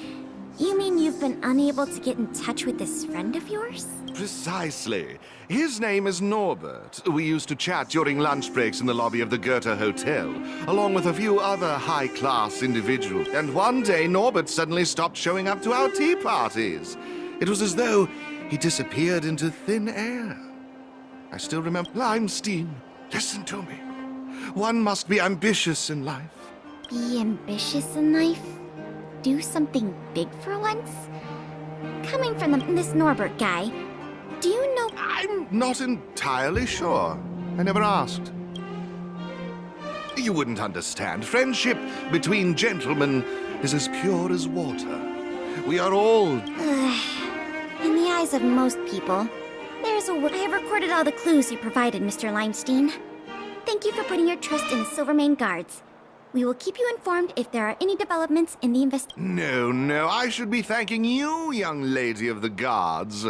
You mean you've been unable to get in touch with this friend of yours? Precisely. His name is Norbert. We used to chat during lunch breaks in the lobby of the Goethe Hotel, along with a few other high-class individuals. And one day, Norbert suddenly stopped showing up to our tea parties. It was as though he disappeared into thin air. I still remember Limestein. Listen to me. One must be ambitious in life. Be ambitious in life? Do something big for once? Coming from this Norbert guy, do you know... I'm not entirely sure. I never asked. You wouldn't understand. Friendship between gentlemen is as pure as water. We are all... In the eyes of most people, there's a... I have recorded all the clues you provided, Mr. Limestein. Thank you for putting your trust in the Silvermane Guards. We will keep you informed if there are any developments in the No, I should be thanking you, young lady of the Guards.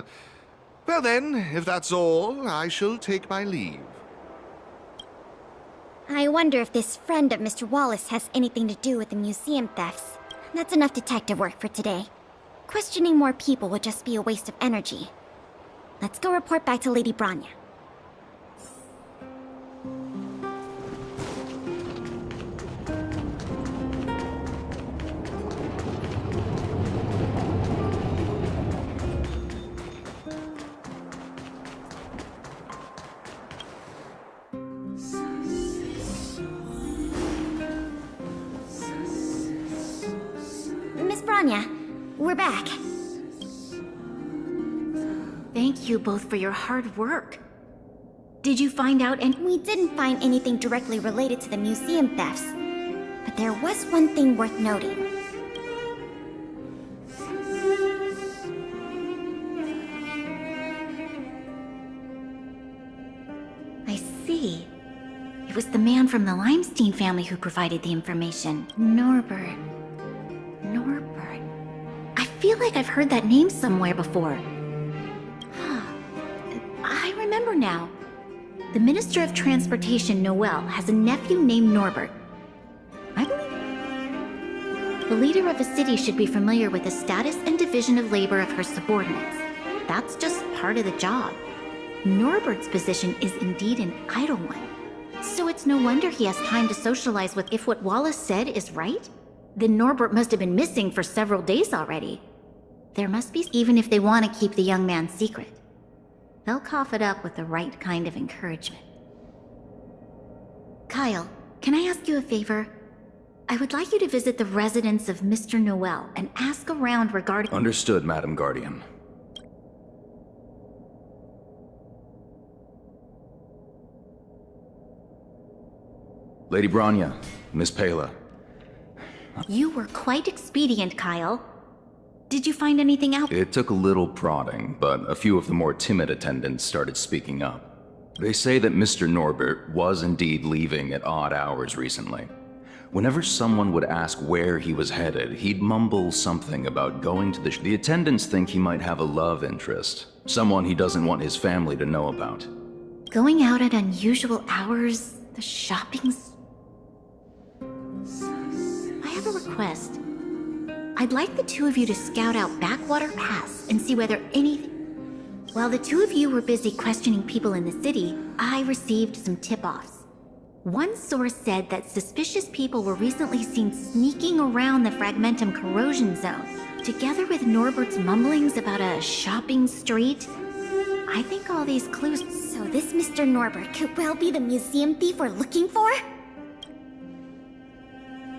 Well then, if that's all, I shall take my leave. I wonder if this friend of Mr. Wallace has anything to do with the museum thefts. That's enough detective work for today. Questioning more people would just be a waste of energy. Let's go report back to Lady Branya. Miss Branya, we're back. Thank you both for your hard work. Did you find out any— We didn't find anything directly related to the museum thefts, but there was one thing worth noting. I see. It was the man from the Limestein family who provided the information. Norbert. I feel like I've heard that name somewhere before. I remember now. The Minister of Transportation, Noel, has a nephew named Norbert. I believe the leader of a city should be familiar with the status and division of labor of her subordinates. That's just part of the job. Norbert's position is indeed an idle one. So it's no wonder he has time to socialize with— If what Wallace said is right, then Norbert must have been missing for several days already. There must be— Even if they want to keep the young man secret, they'll cough it up with the right kind of encouragement. Kyle, can I ask you a favor? I would like you to visit the residence of Mr. Noel and ask around regarding— Understood, Madam Guardian. Lady Branya, Miss Pela. You were quite expedient, Kyle. Did you find anything out? It took a little prodding, but a few of the more timid attendants started speaking up. They say that Mr. Norbert was indeed leaving at odd hours recently. Whenever someone would ask where he was headed, he'd mumble something about going to the attendants think he might have a love interest, someone he doesn't want his family to know about. Going out at unusual hours, the shopping's... I have a request. I'd like the two of you to scout out Backwater Pass and see whether anything... While the two of you were busy questioning people in the city, I received some tip-offs. One source said that suspicious people were recently seen sneaking around the Fragmentum corrosion zone, together with Norbert's mumblings about a shopping street. I think all these clues... So this Mr. Norbert could well be the museum thief we're looking for?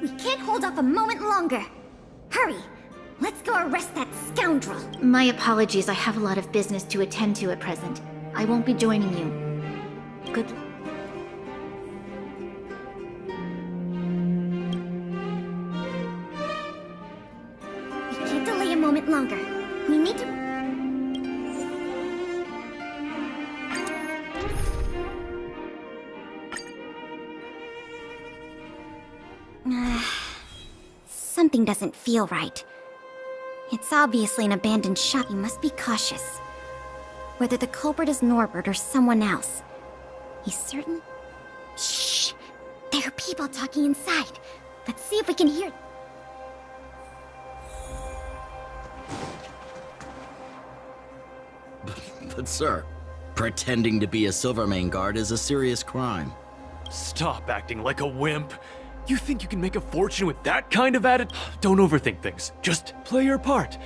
We can't hold off a moment longer. Hurry! Let's go arrest that scoundrel! My apologies, I have a lot of business to attend to at present. I won't be joining you. Good... We can't delay a moment longer. We need to... Something doesn't feel right. It's obviously an abandoned shop. You must be cautious. Whether the culprit is Norbert or someone else, he's certain... Shh! There are people talking inside. Let's see if we can hear... But sir, pretending to be a Silvermane guard is a serious crime. Stop acting like a wimp. You think you can make a fortune with that kind of attitude? Don't overthink things. Just play your part.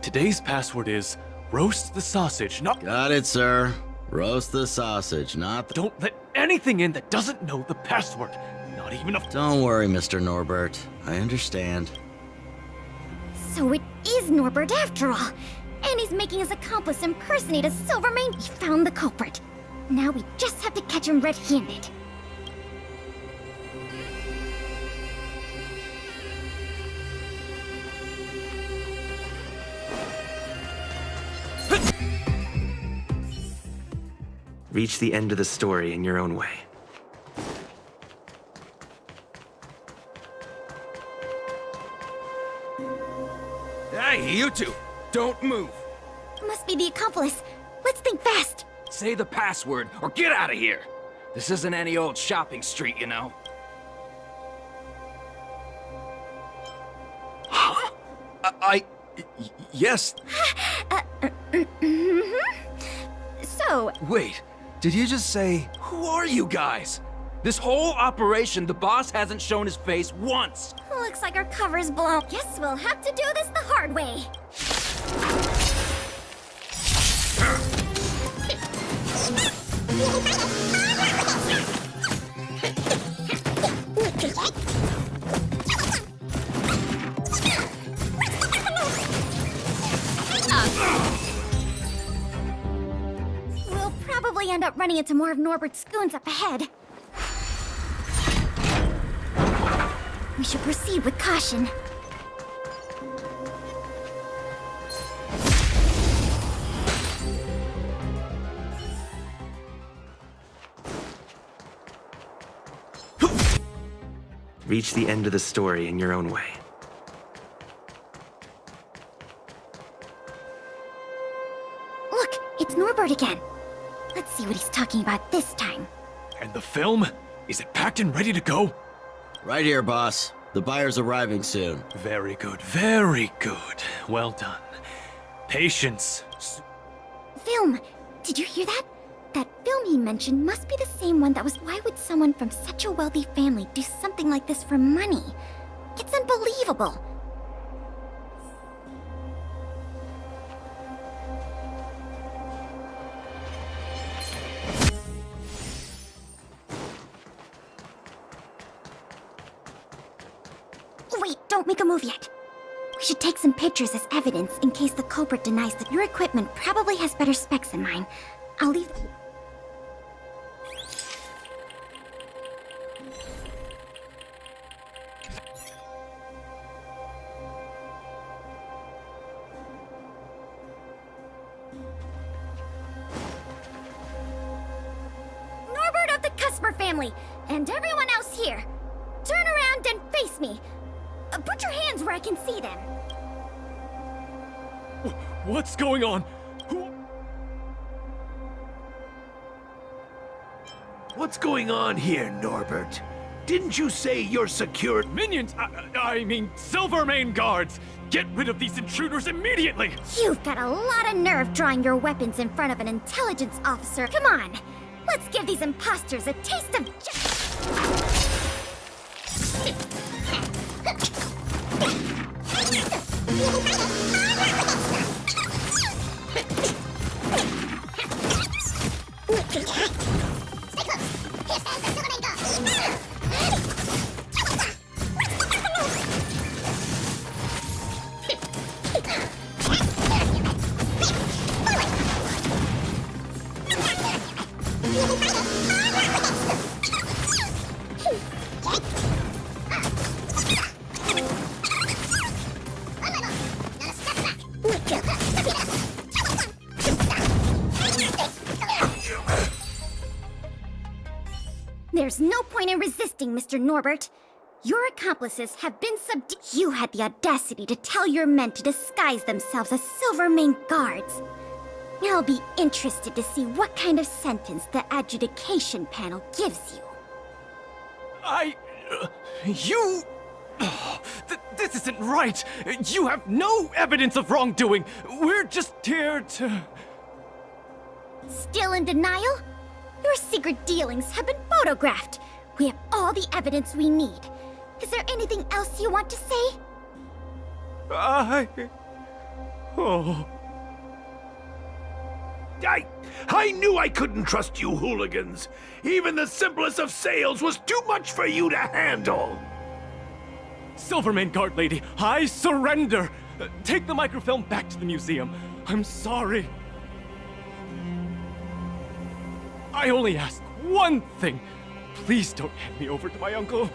Today's password is roast the sausage, not— Got it, sir. Roast the sausage, not the— Don't let anything in that doesn't know the password. Not even a— Don't worry, Mr. Norbert. I understand. So it is Norbert after all. And he's making his accomplice impersonate a Silvermane. We found the culprit. Now we just have to catch him red-handed. Reach the end of the story in your own way. Hey, you two! Don't move! Must be the accomplice. Let's think fast. Say the password, or get out of here! This isn't any old shopping street, you know. Huh? Yes. So... Wait, did you just say, who are you guys? This whole operation, the boss hasn't shown his face once! Looks like our cover's blown. Guess we'll have to do this the hard way. We'll probably end up running into more of Norbert's goons up ahead. We should proceed with caution. Reach the end of the story in your own way. Look, it's Norbert again. Let's see what he's talking about this time. And the film? Is it packed and ready to go? Right here, boss. The buyer's arriving soon. Very good, very good. Well done. Patience. Film! Did you hear that? That film he mentioned must be the same one that was— Why would someone from such a wealthy family do something like this for money? It's unbelievable. Wait, don't make a move yet. We should take some pictures as evidence in case the culprit denies that your equipment probably has better specs than mine. I'll leave— Norbert of the Cusper family, and everyone else here, turn around and face me. Put your hands where I can see them. What's going on? What's going on here, Norbert? Didn't you say you're secured? Minions! I mean, Silvermane guards! Get rid of these intruders immediately! You've got a lot of nerve drawing your weapons in front of an intelligence officer. Come on, let's give these imposters a taste of There's no point in resisting, Mr. Norbert. Your accomplices have been subdued. You had the audacity to tell your men to disguise themselves as Silvermane guards. I'll be interested to see what kind of sentence the adjudication panel gives you. This isn't right! You have no evidence of wrongdoing! We're just here to... Still in denial? Your secret dealings have been photographed. We have all the evidence we need. Is there anything else you want to say? I knew I couldn't trust you hooligans. Even the simplest of sales was too much for you to handle. Silvermane Guard Lady, I surrender! Take the microfilm back to the museum. I'm sorry. I only ask one thing. Please don't hand me over to my uncle.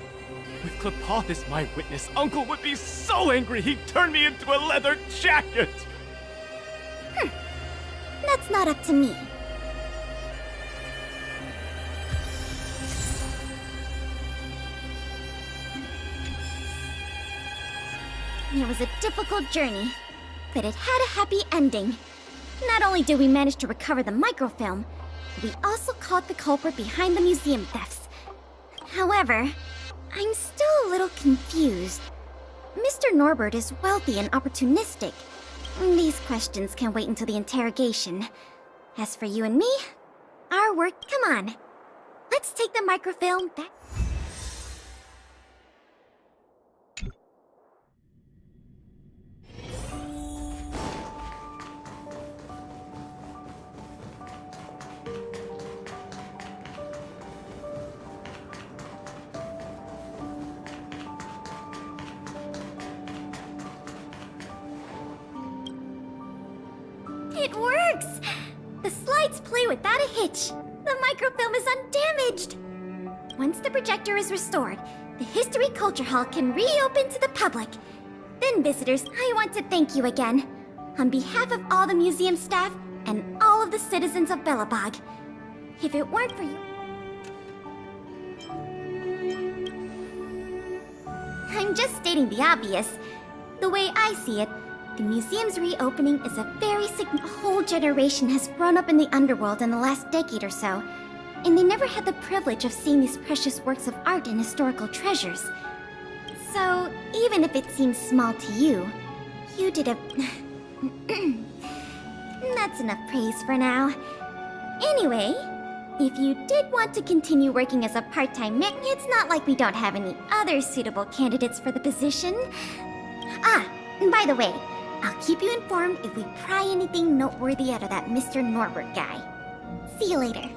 With Klepoth as my witness, Uncle would be so angry he'd turn me into a leather jacket! That's not up to me. It was a difficult journey, but it had a happy ending. Not only did we manage to recover the microfilm, we also caught the culprit behind the museum thefts. However, I'm still a little confused. Mr. Norbert is wealthy and opportunistic. These questions can wait until the interrogation. As for you and me, our work, come on. Let's take the microfilm back. It works! The slides play without a hitch. The microfilm is undamaged. Once the projector is restored, the History Culture Hall can reopen to the public. Then, visitors, I want to thank you again. On behalf of all the museum staff and all of the citizens of Belobog. If it weren't for you... I'm just stating the obvious. The way I see it, the museum's reopening is a very significant... A whole generation has grown up in the underworld in the last decade or so, and they never had the privilege of seeing these precious works of art and historical treasures. So, even if it seems small to you, you did a... That's enough praise for now. Anyway, if you did want to continue working as a part-time man, it's not like we don't have any other suitable candidates for the position. Ah, by the way, I'll keep you informed if we pry anything noteworthy out of that Mr. Norbert guy. See you later.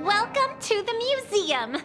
Welcome to the museum!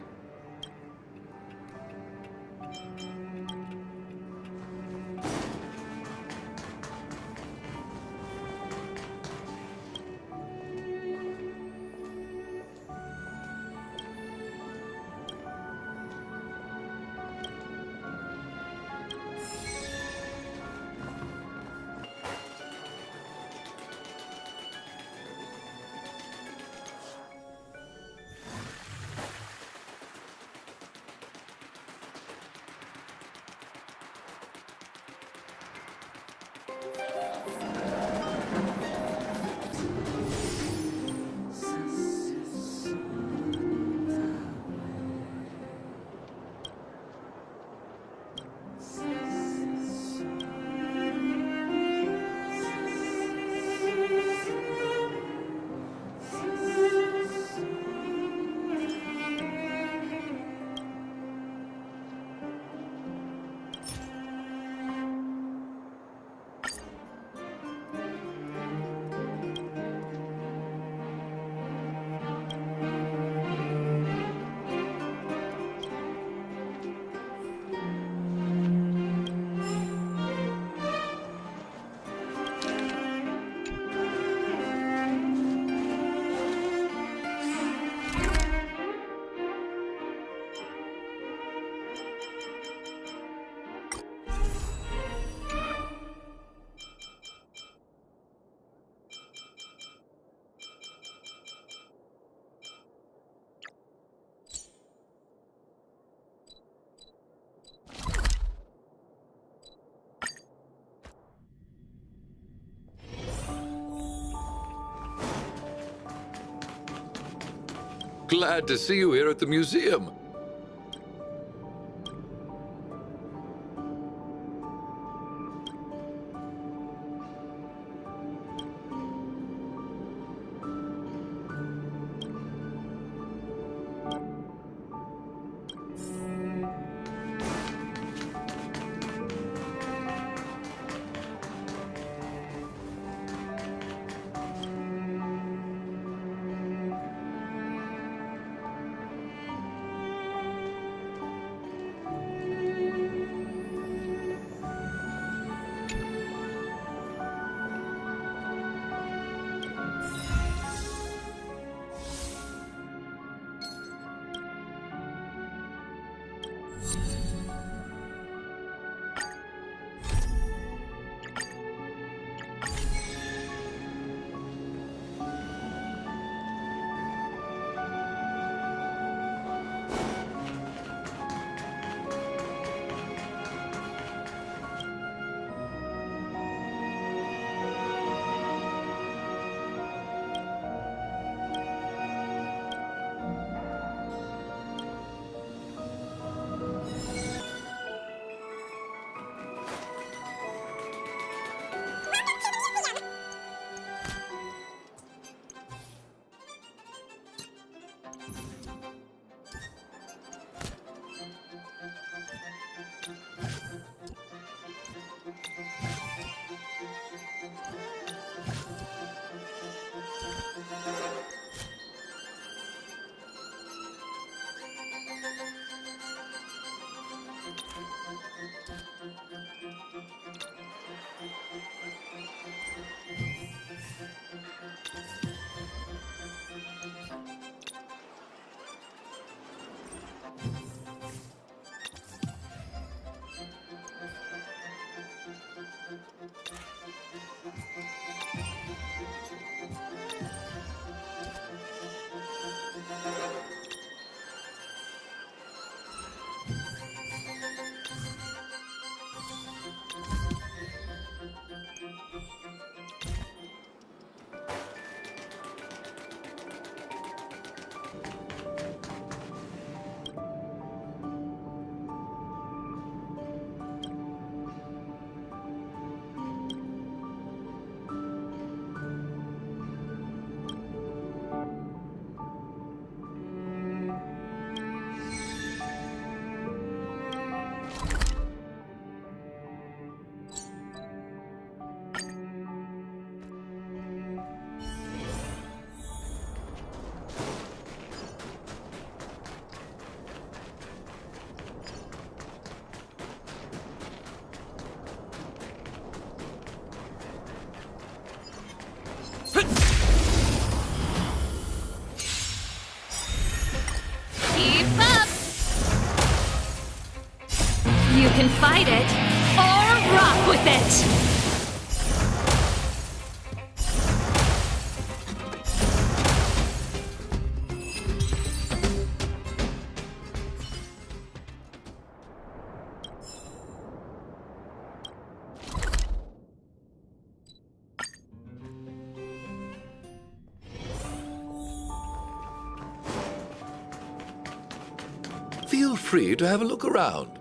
Glad to see you here at the museum. Keep up! You can fight it, or rock with it! Feel free to have a look around.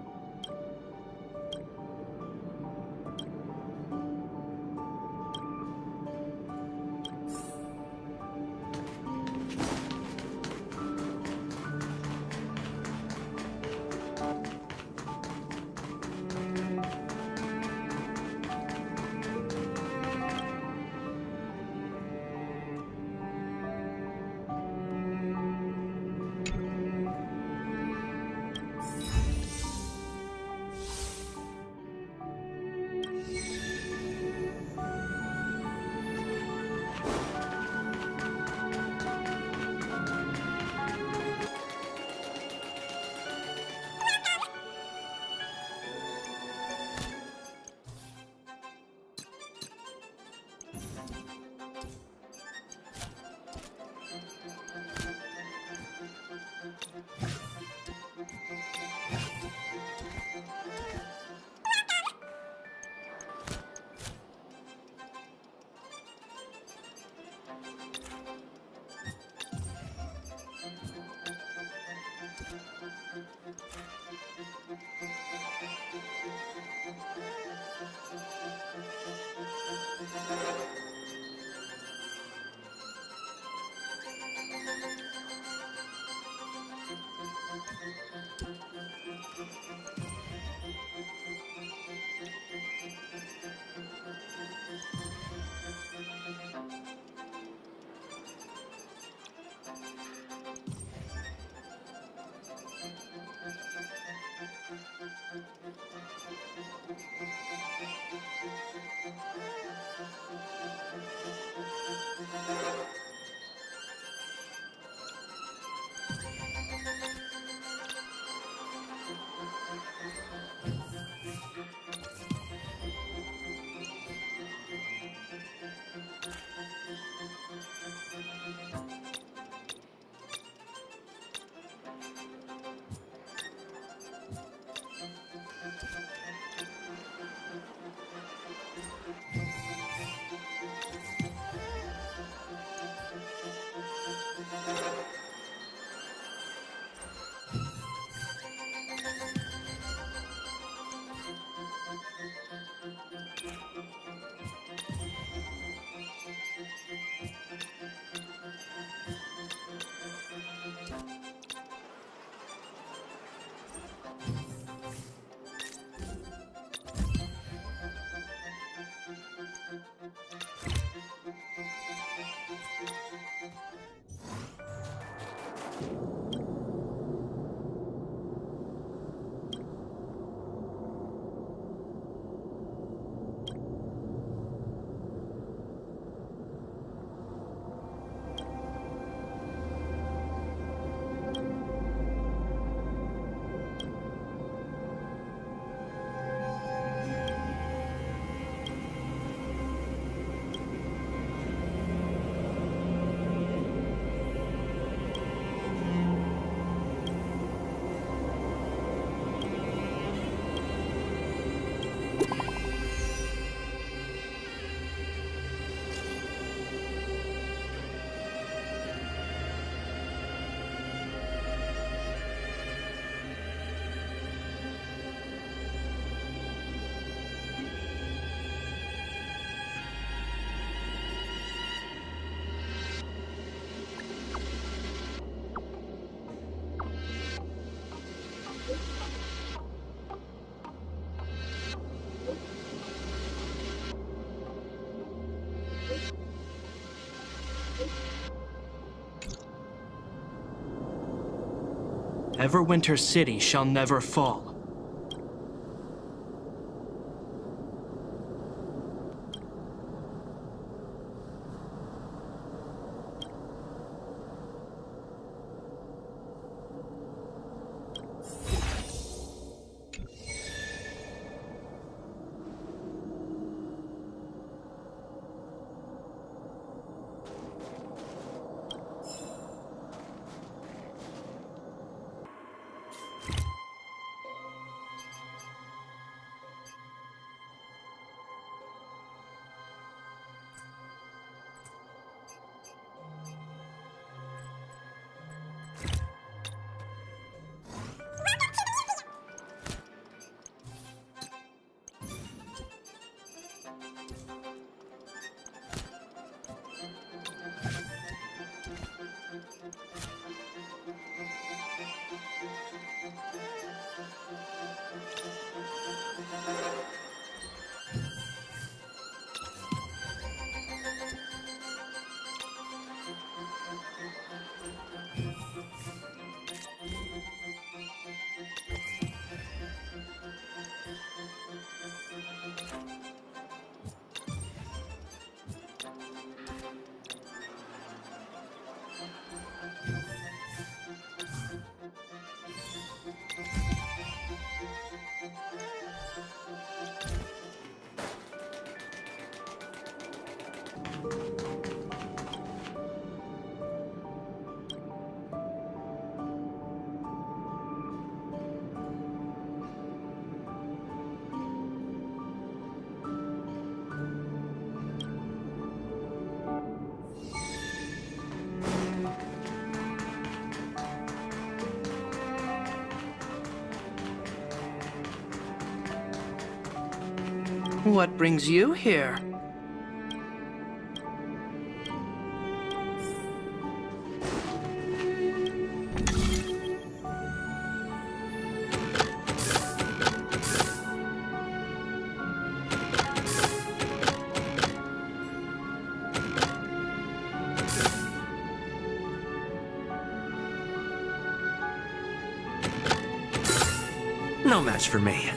Everwinter City shall never fall. What brings you here? No match for me.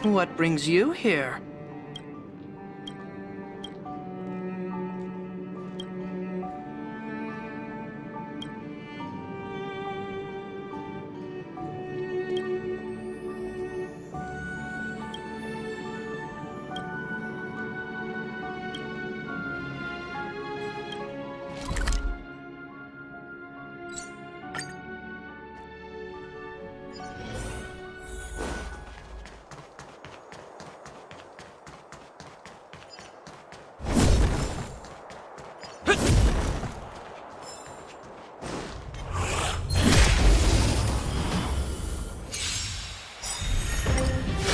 What brings you here?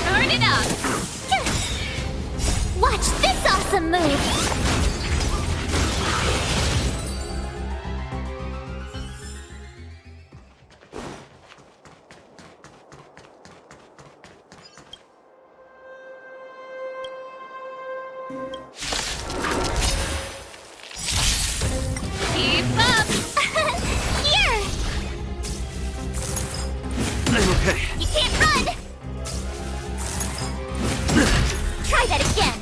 Turn it up! Watch this awesome move! Keep up! Here! I'm okay. You can't run! Try that again!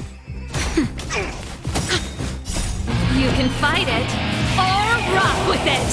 You can fight it, or rock with it!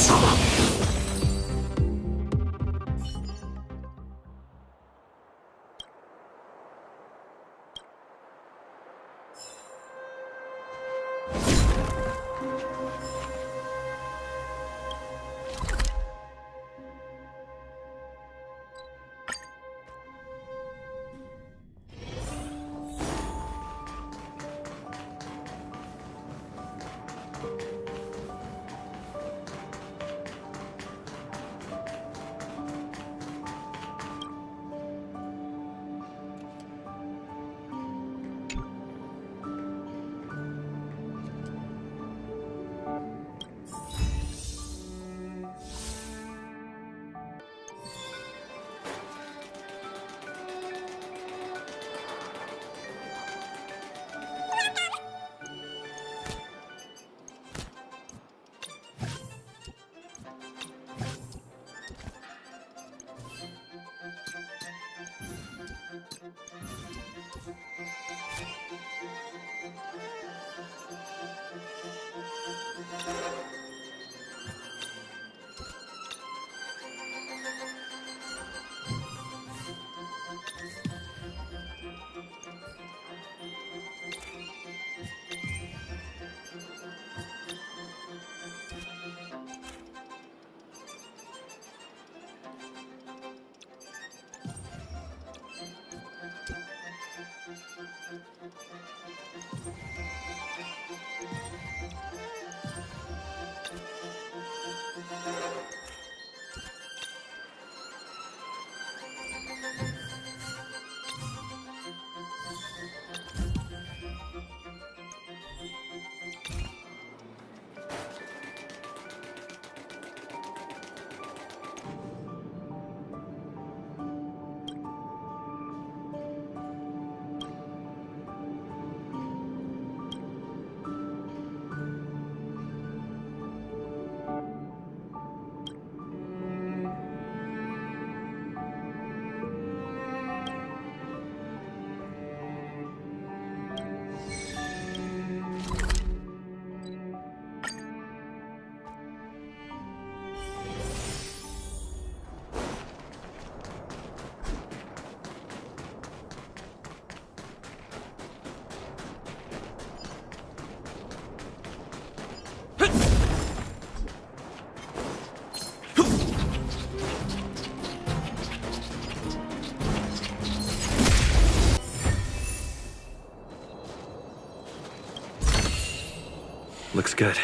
Looks good.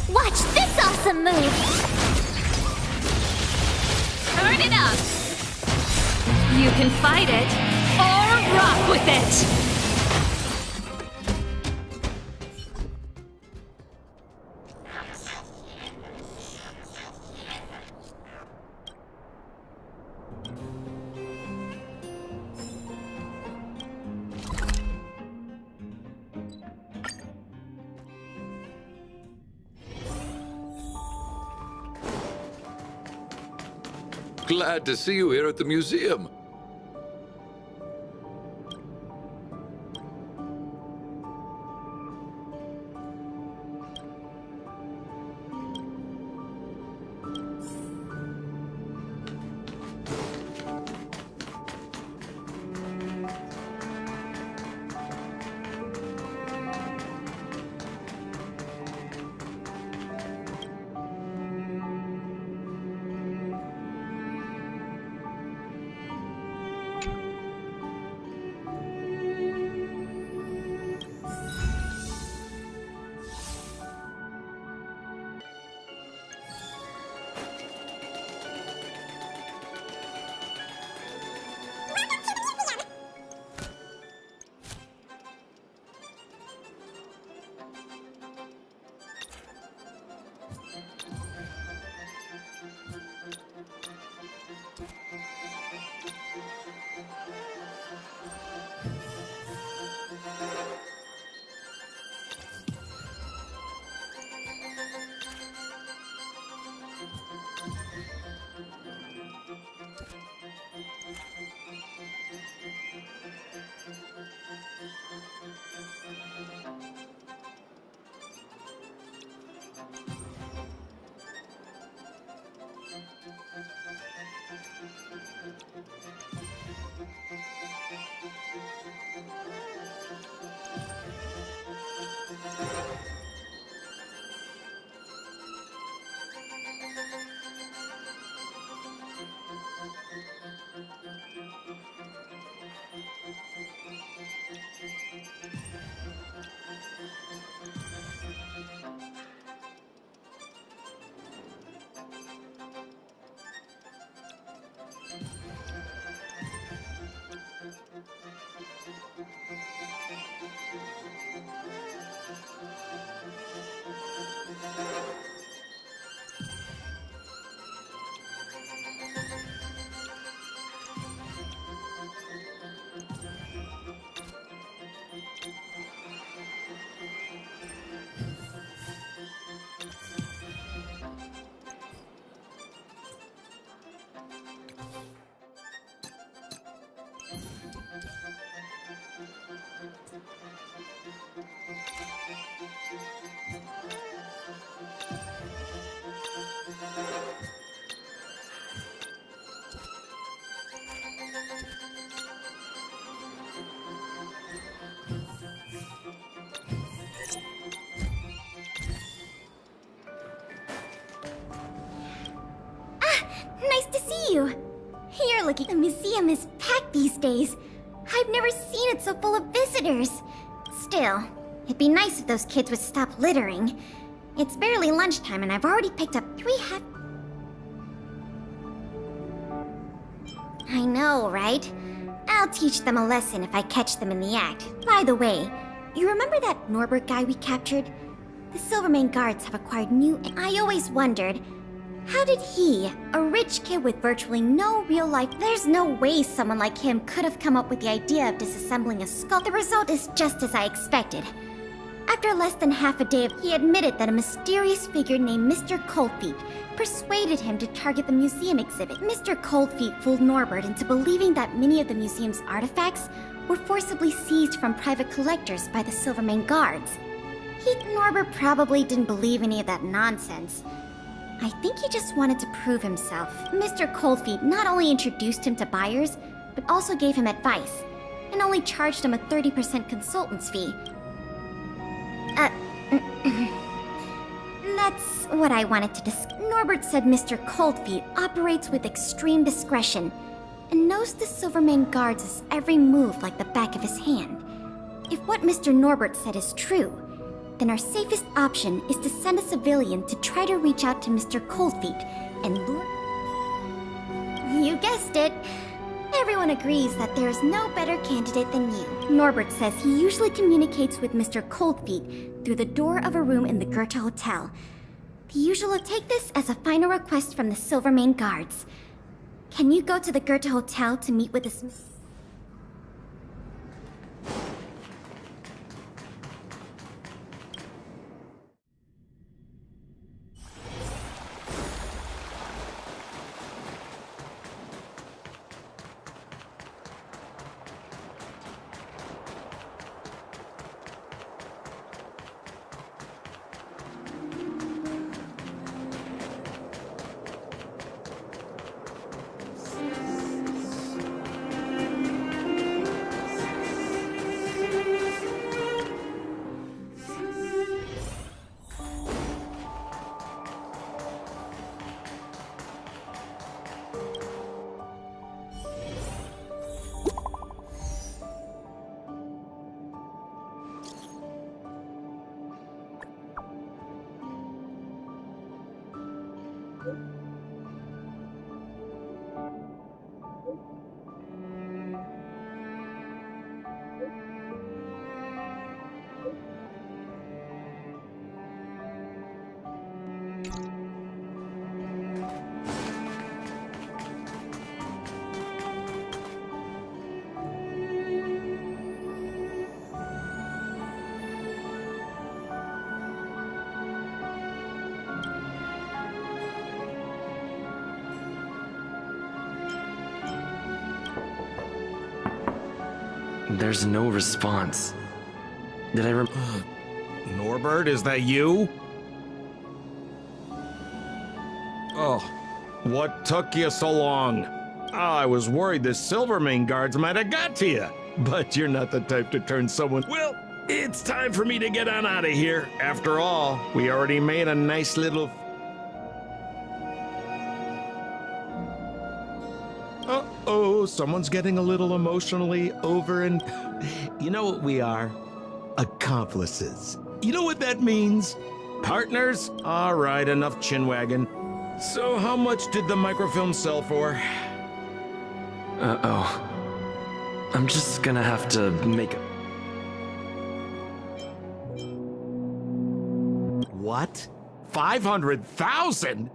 Watch this awesome move! Turn it up! You can fight it, or rock with it! Glad to see you here at the museum. Nice to see you. You're looking. The museum is packed these days. I've never seen it so full of visitors. Still, it'd be nice if those kids would stop littering. It's barely lunchtime and I've already picked up 3 I know, right? I'll teach them a lesson if I catch them in the act. By the way, you remember that Norbert guy we captured? The Silvermane guards have acquired new... I always wondered, how did he, a rich kid with virtually no real life... There's no way someone like him could have come up with the idea of disassembling a skull. The result is just as I expected. After less than half a day, he admitted that a mysterious figure named Mr. Coldfeet persuaded him to target the museum exhibit. Mr. Coldfeet fooled Norbert into believing that many of the museum's artifacts were forcibly seized from private collectors by the Silvermane guards. Norbert probably didn't believe any of that nonsense. I think he just wanted to prove himself. Mr. Coldfeet not only introduced him to buyers, but also gave him advice, and only charged him a 30% consultant's fee. That's what I wanted to discuss. Norbert said Mr. Coldfeet operates with extreme discretion and knows the Silvermane guards' every move like the back of his hand. If what Mr. Norbert said is true, then our safest option is to send a civilian to try to reach out to Mr. Coldfeet and lure... You guessed it. Everyone agrees that there is no better candidate than you. Norbert says he usually communicates with Mr. Coldfeet through the door of a room in the Goethe Hotel. The usual will take this as a final request from the Silvermane guards. Can you go to the Goethe Hotel to meet with this... There's no response. Did I Norbert, is that you? Oh, what took you so long? I was worried the Silvermane guards might have got to you, but you're not the type to turn someone... Well, it's time for me to get on out of here. After all, we already made a nice little... Uh-oh, someone's getting a little emotionally over and... You know what we are? Accomplices. You know what that means? Partners? All right, enough chinwagging. So how much did the microfilm sell for? Uh-oh. I'm just gonna have to make... What? 500,000?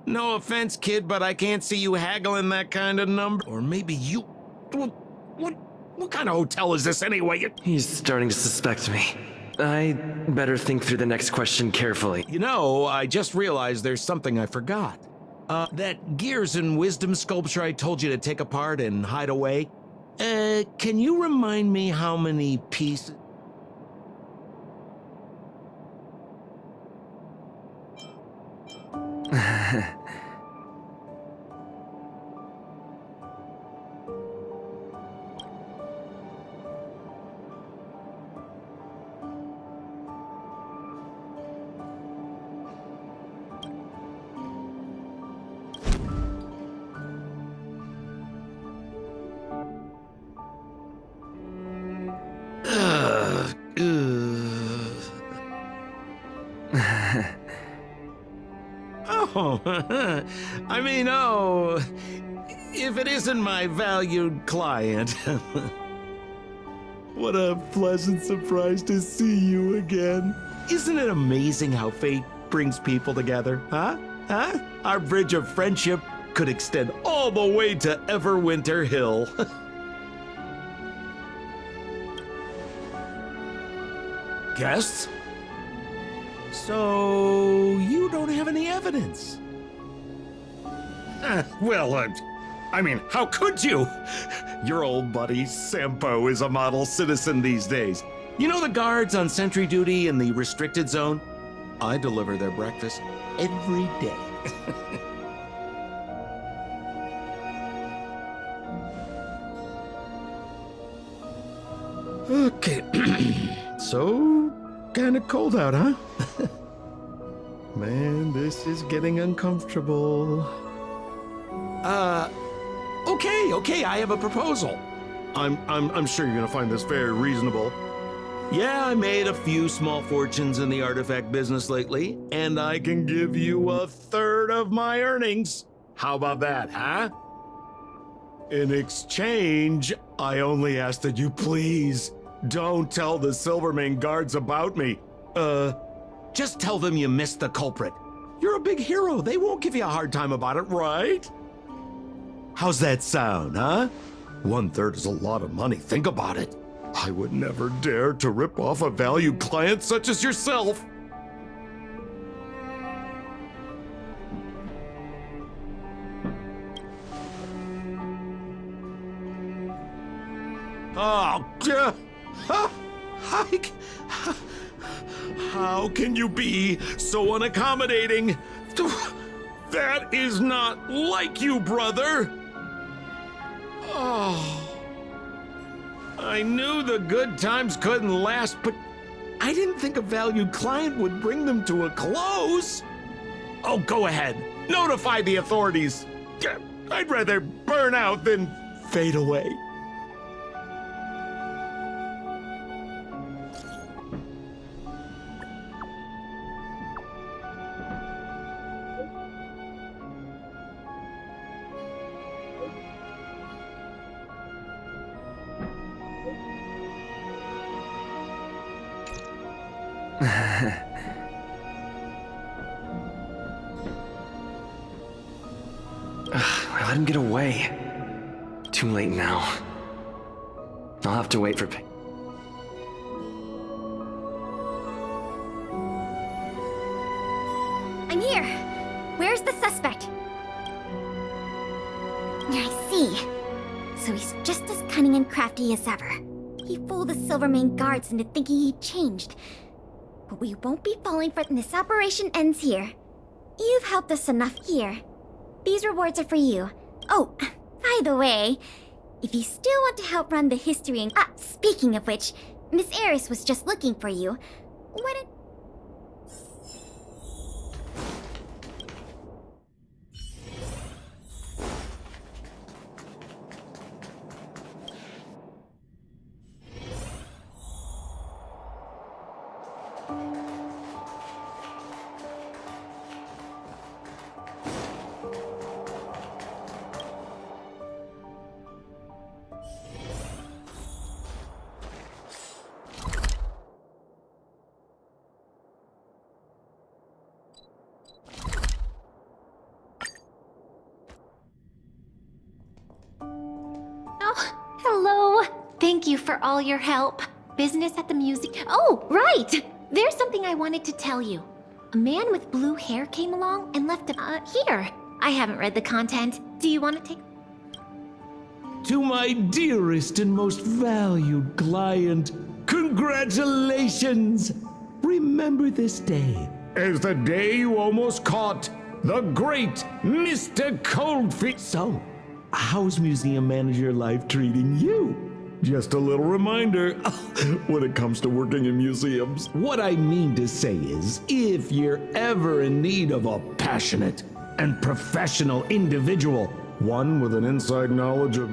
No offense, kid, but I can't see you haggling that kind of number. Or maybe you... What kind of hotel is this anyway? He's starting to suspect me. I better think through the next question carefully. You know, I just realized there's something I forgot. That gears and wisdom sculpture I told you to take apart and hide away. Can you remind me how many pieces? Oh, I mean, oh, if it isn't my valued client. What a pleasant surprise to see you again. Isn't it amazing how fate brings people together, huh? Huh? Our bridge of friendship could extend all the way to Everwinter Hill. Guests? So, you don't have any evidence? I mean, how could you? Your old buddy, Sampo, is a model citizen these days. You know the guards on sentry duty in the restricted zone? I deliver their breakfast every day. Okay. So, kinda cold out, huh? Man, this is getting uncomfortable. Okay, I have a proposal. I'm sure you're gonna find this very reasonable. Yeah, I made a few small fortunes in the artifact business lately, and I can give you 1/3 of my earnings. How about that, huh? In exchange, I only ask that you please don't tell the Silvermane guards about me. Just tell them you missed the culprit. You're a big hero. They won't give you a hard time about it, right? How's that sound, huh? 1/3 is a lot of money. Think about it. I would never dare to rip off a valued client such as yourself. Oh, how can you be so unaccommodating? That is not like you, brother. Oh, I knew the good times couldn't last, but I didn't think a valued client would bring them to a close. Oh, go ahead. Notify the authorities. I'd rather burn out than fade away. I let him get away. Too late now. I'll have to wait for I'm here. Where's the suspect? I see. So he's just as cunning and crafty as ever. He fooled the Silvermane guards into thinking he'd changed. But we won't be falling for it, and this operation ends here. You've helped us enough here. These rewards are for you. Oh, by the way, if you still want to help run the history and... speaking of which, Miss Eris was just looking for you. What did... Hello. Thank you for all your help. Business at the museum. Oh, right! There's something I wanted to tell you. A man with blue hair came along and left a... here. I haven't read the content. Do you want to take... To my dearest and most valued client, congratulations! Remember this day as the day you almost caught the great Mr. Coldfeet. So, how's museum manager life treating you? Just a little reminder, when it comes to working in museums, what I mean to say is, if you're ever in need of a passionate and professional individual, one with an inside knowledge of...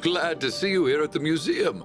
Glad to see you here at the museum.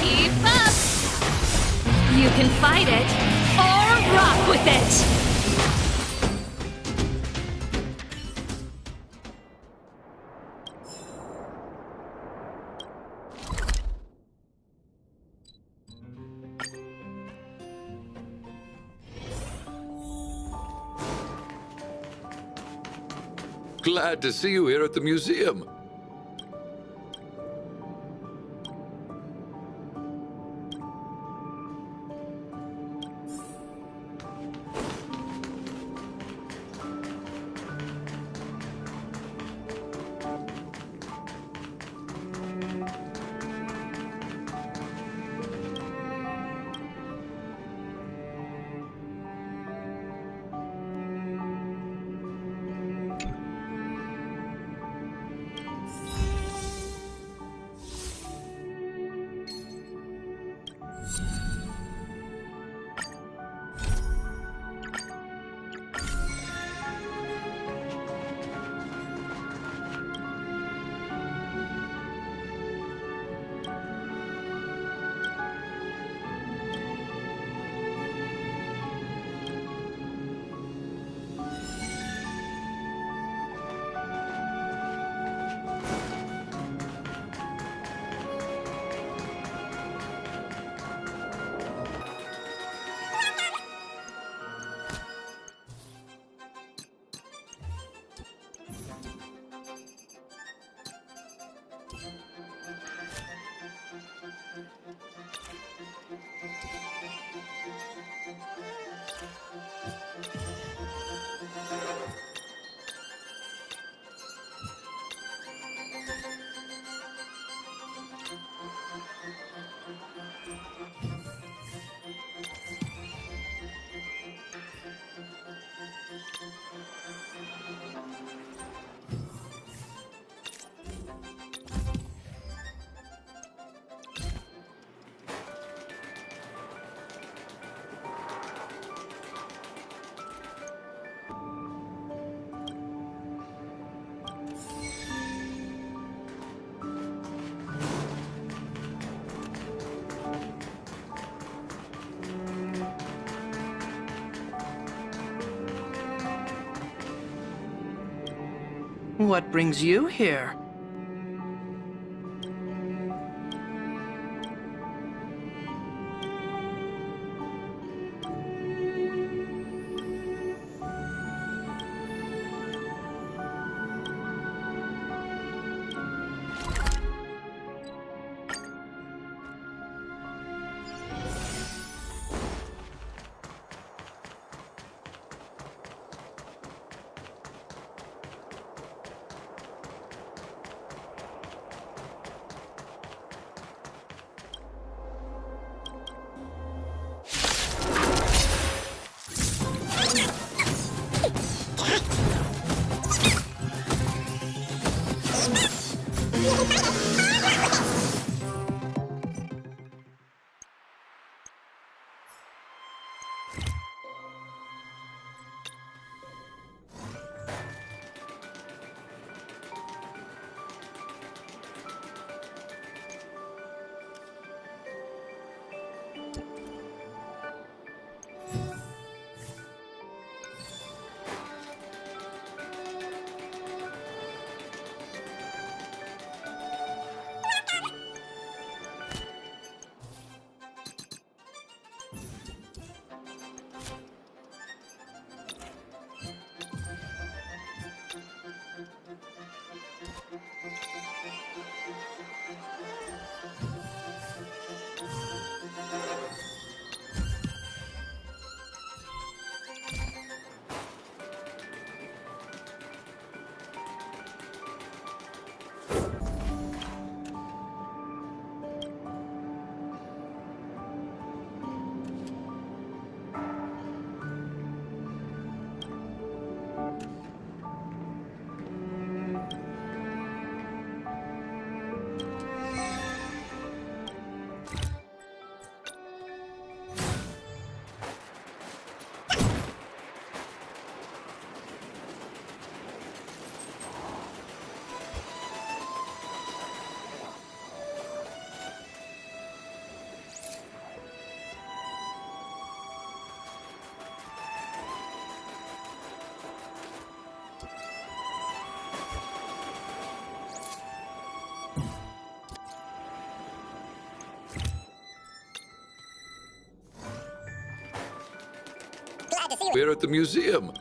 Keep up! You can fight it, or rock with it! Glad to see you here at the museum. What brings you here? We're at the museum.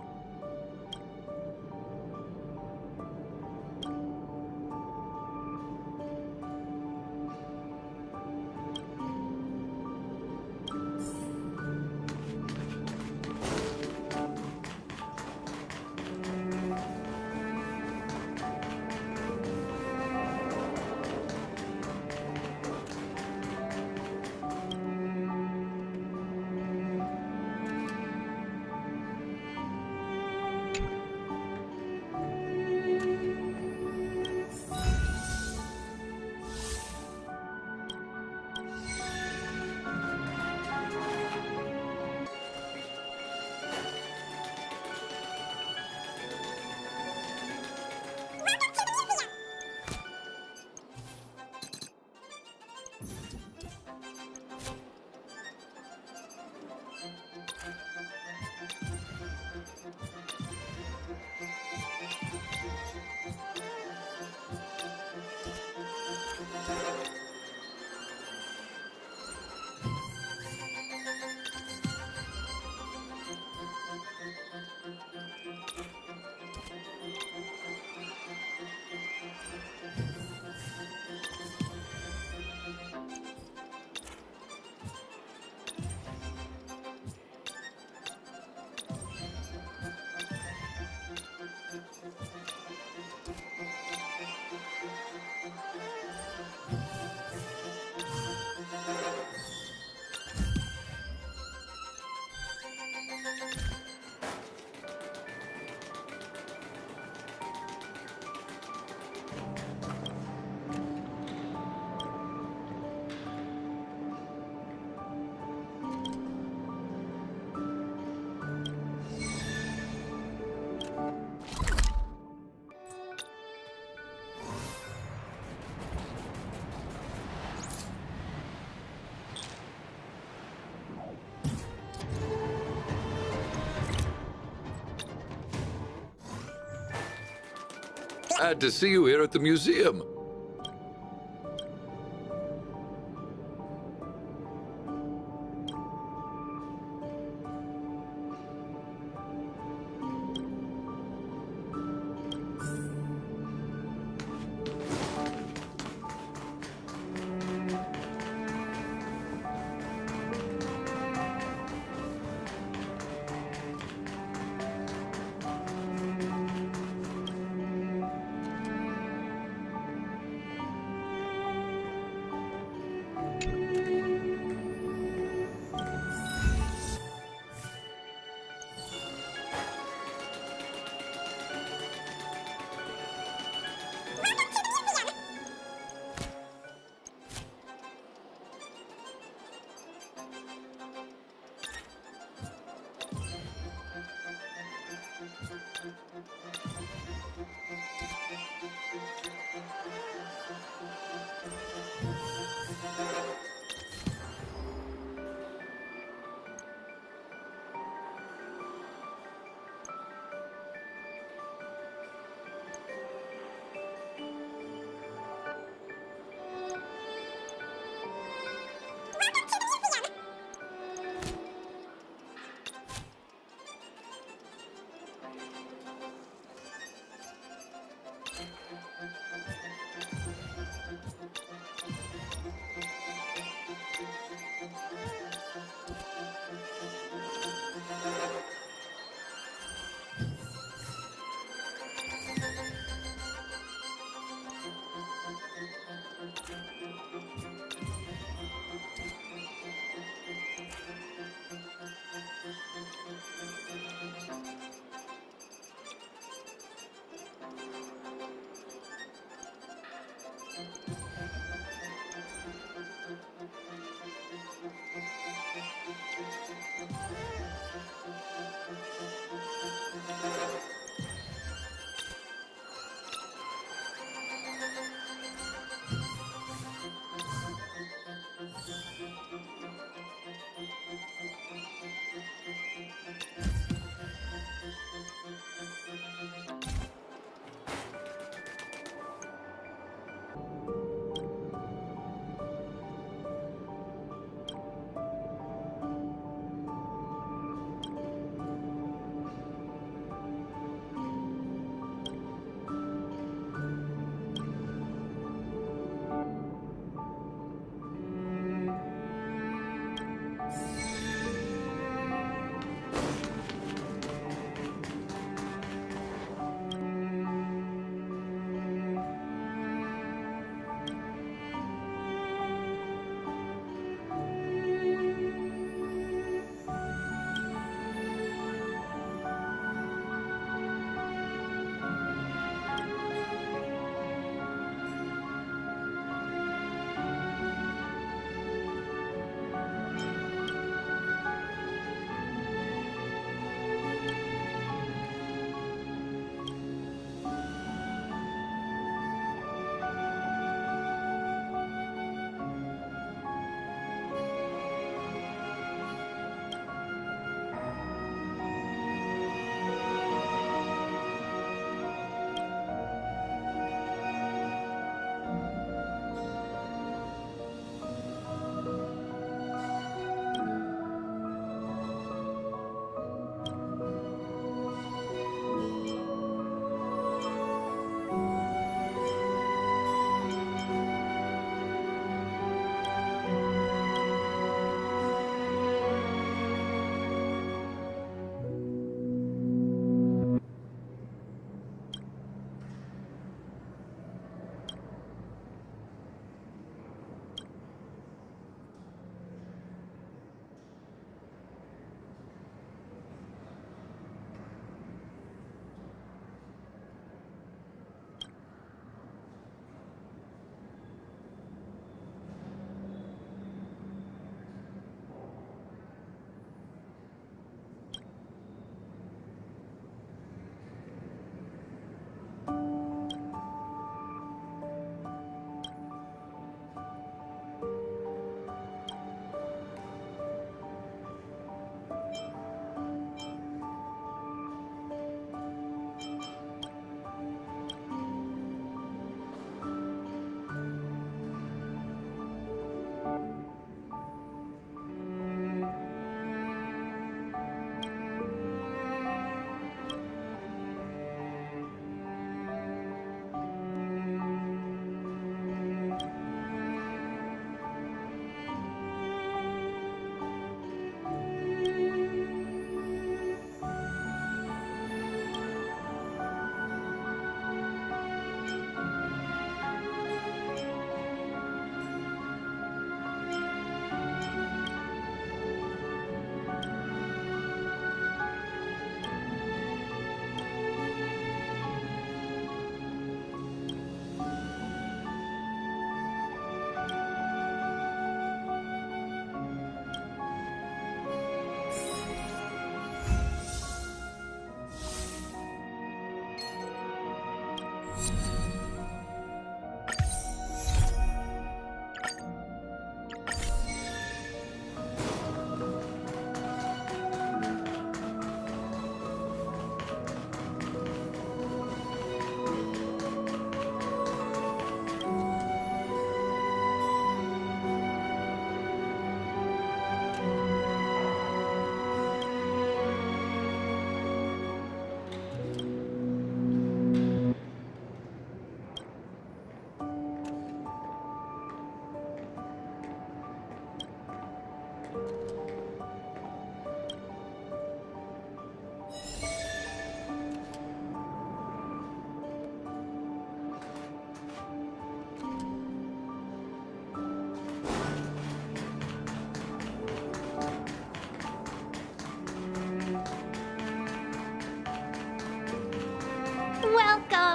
Glad to see you here at the museum.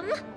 welcome.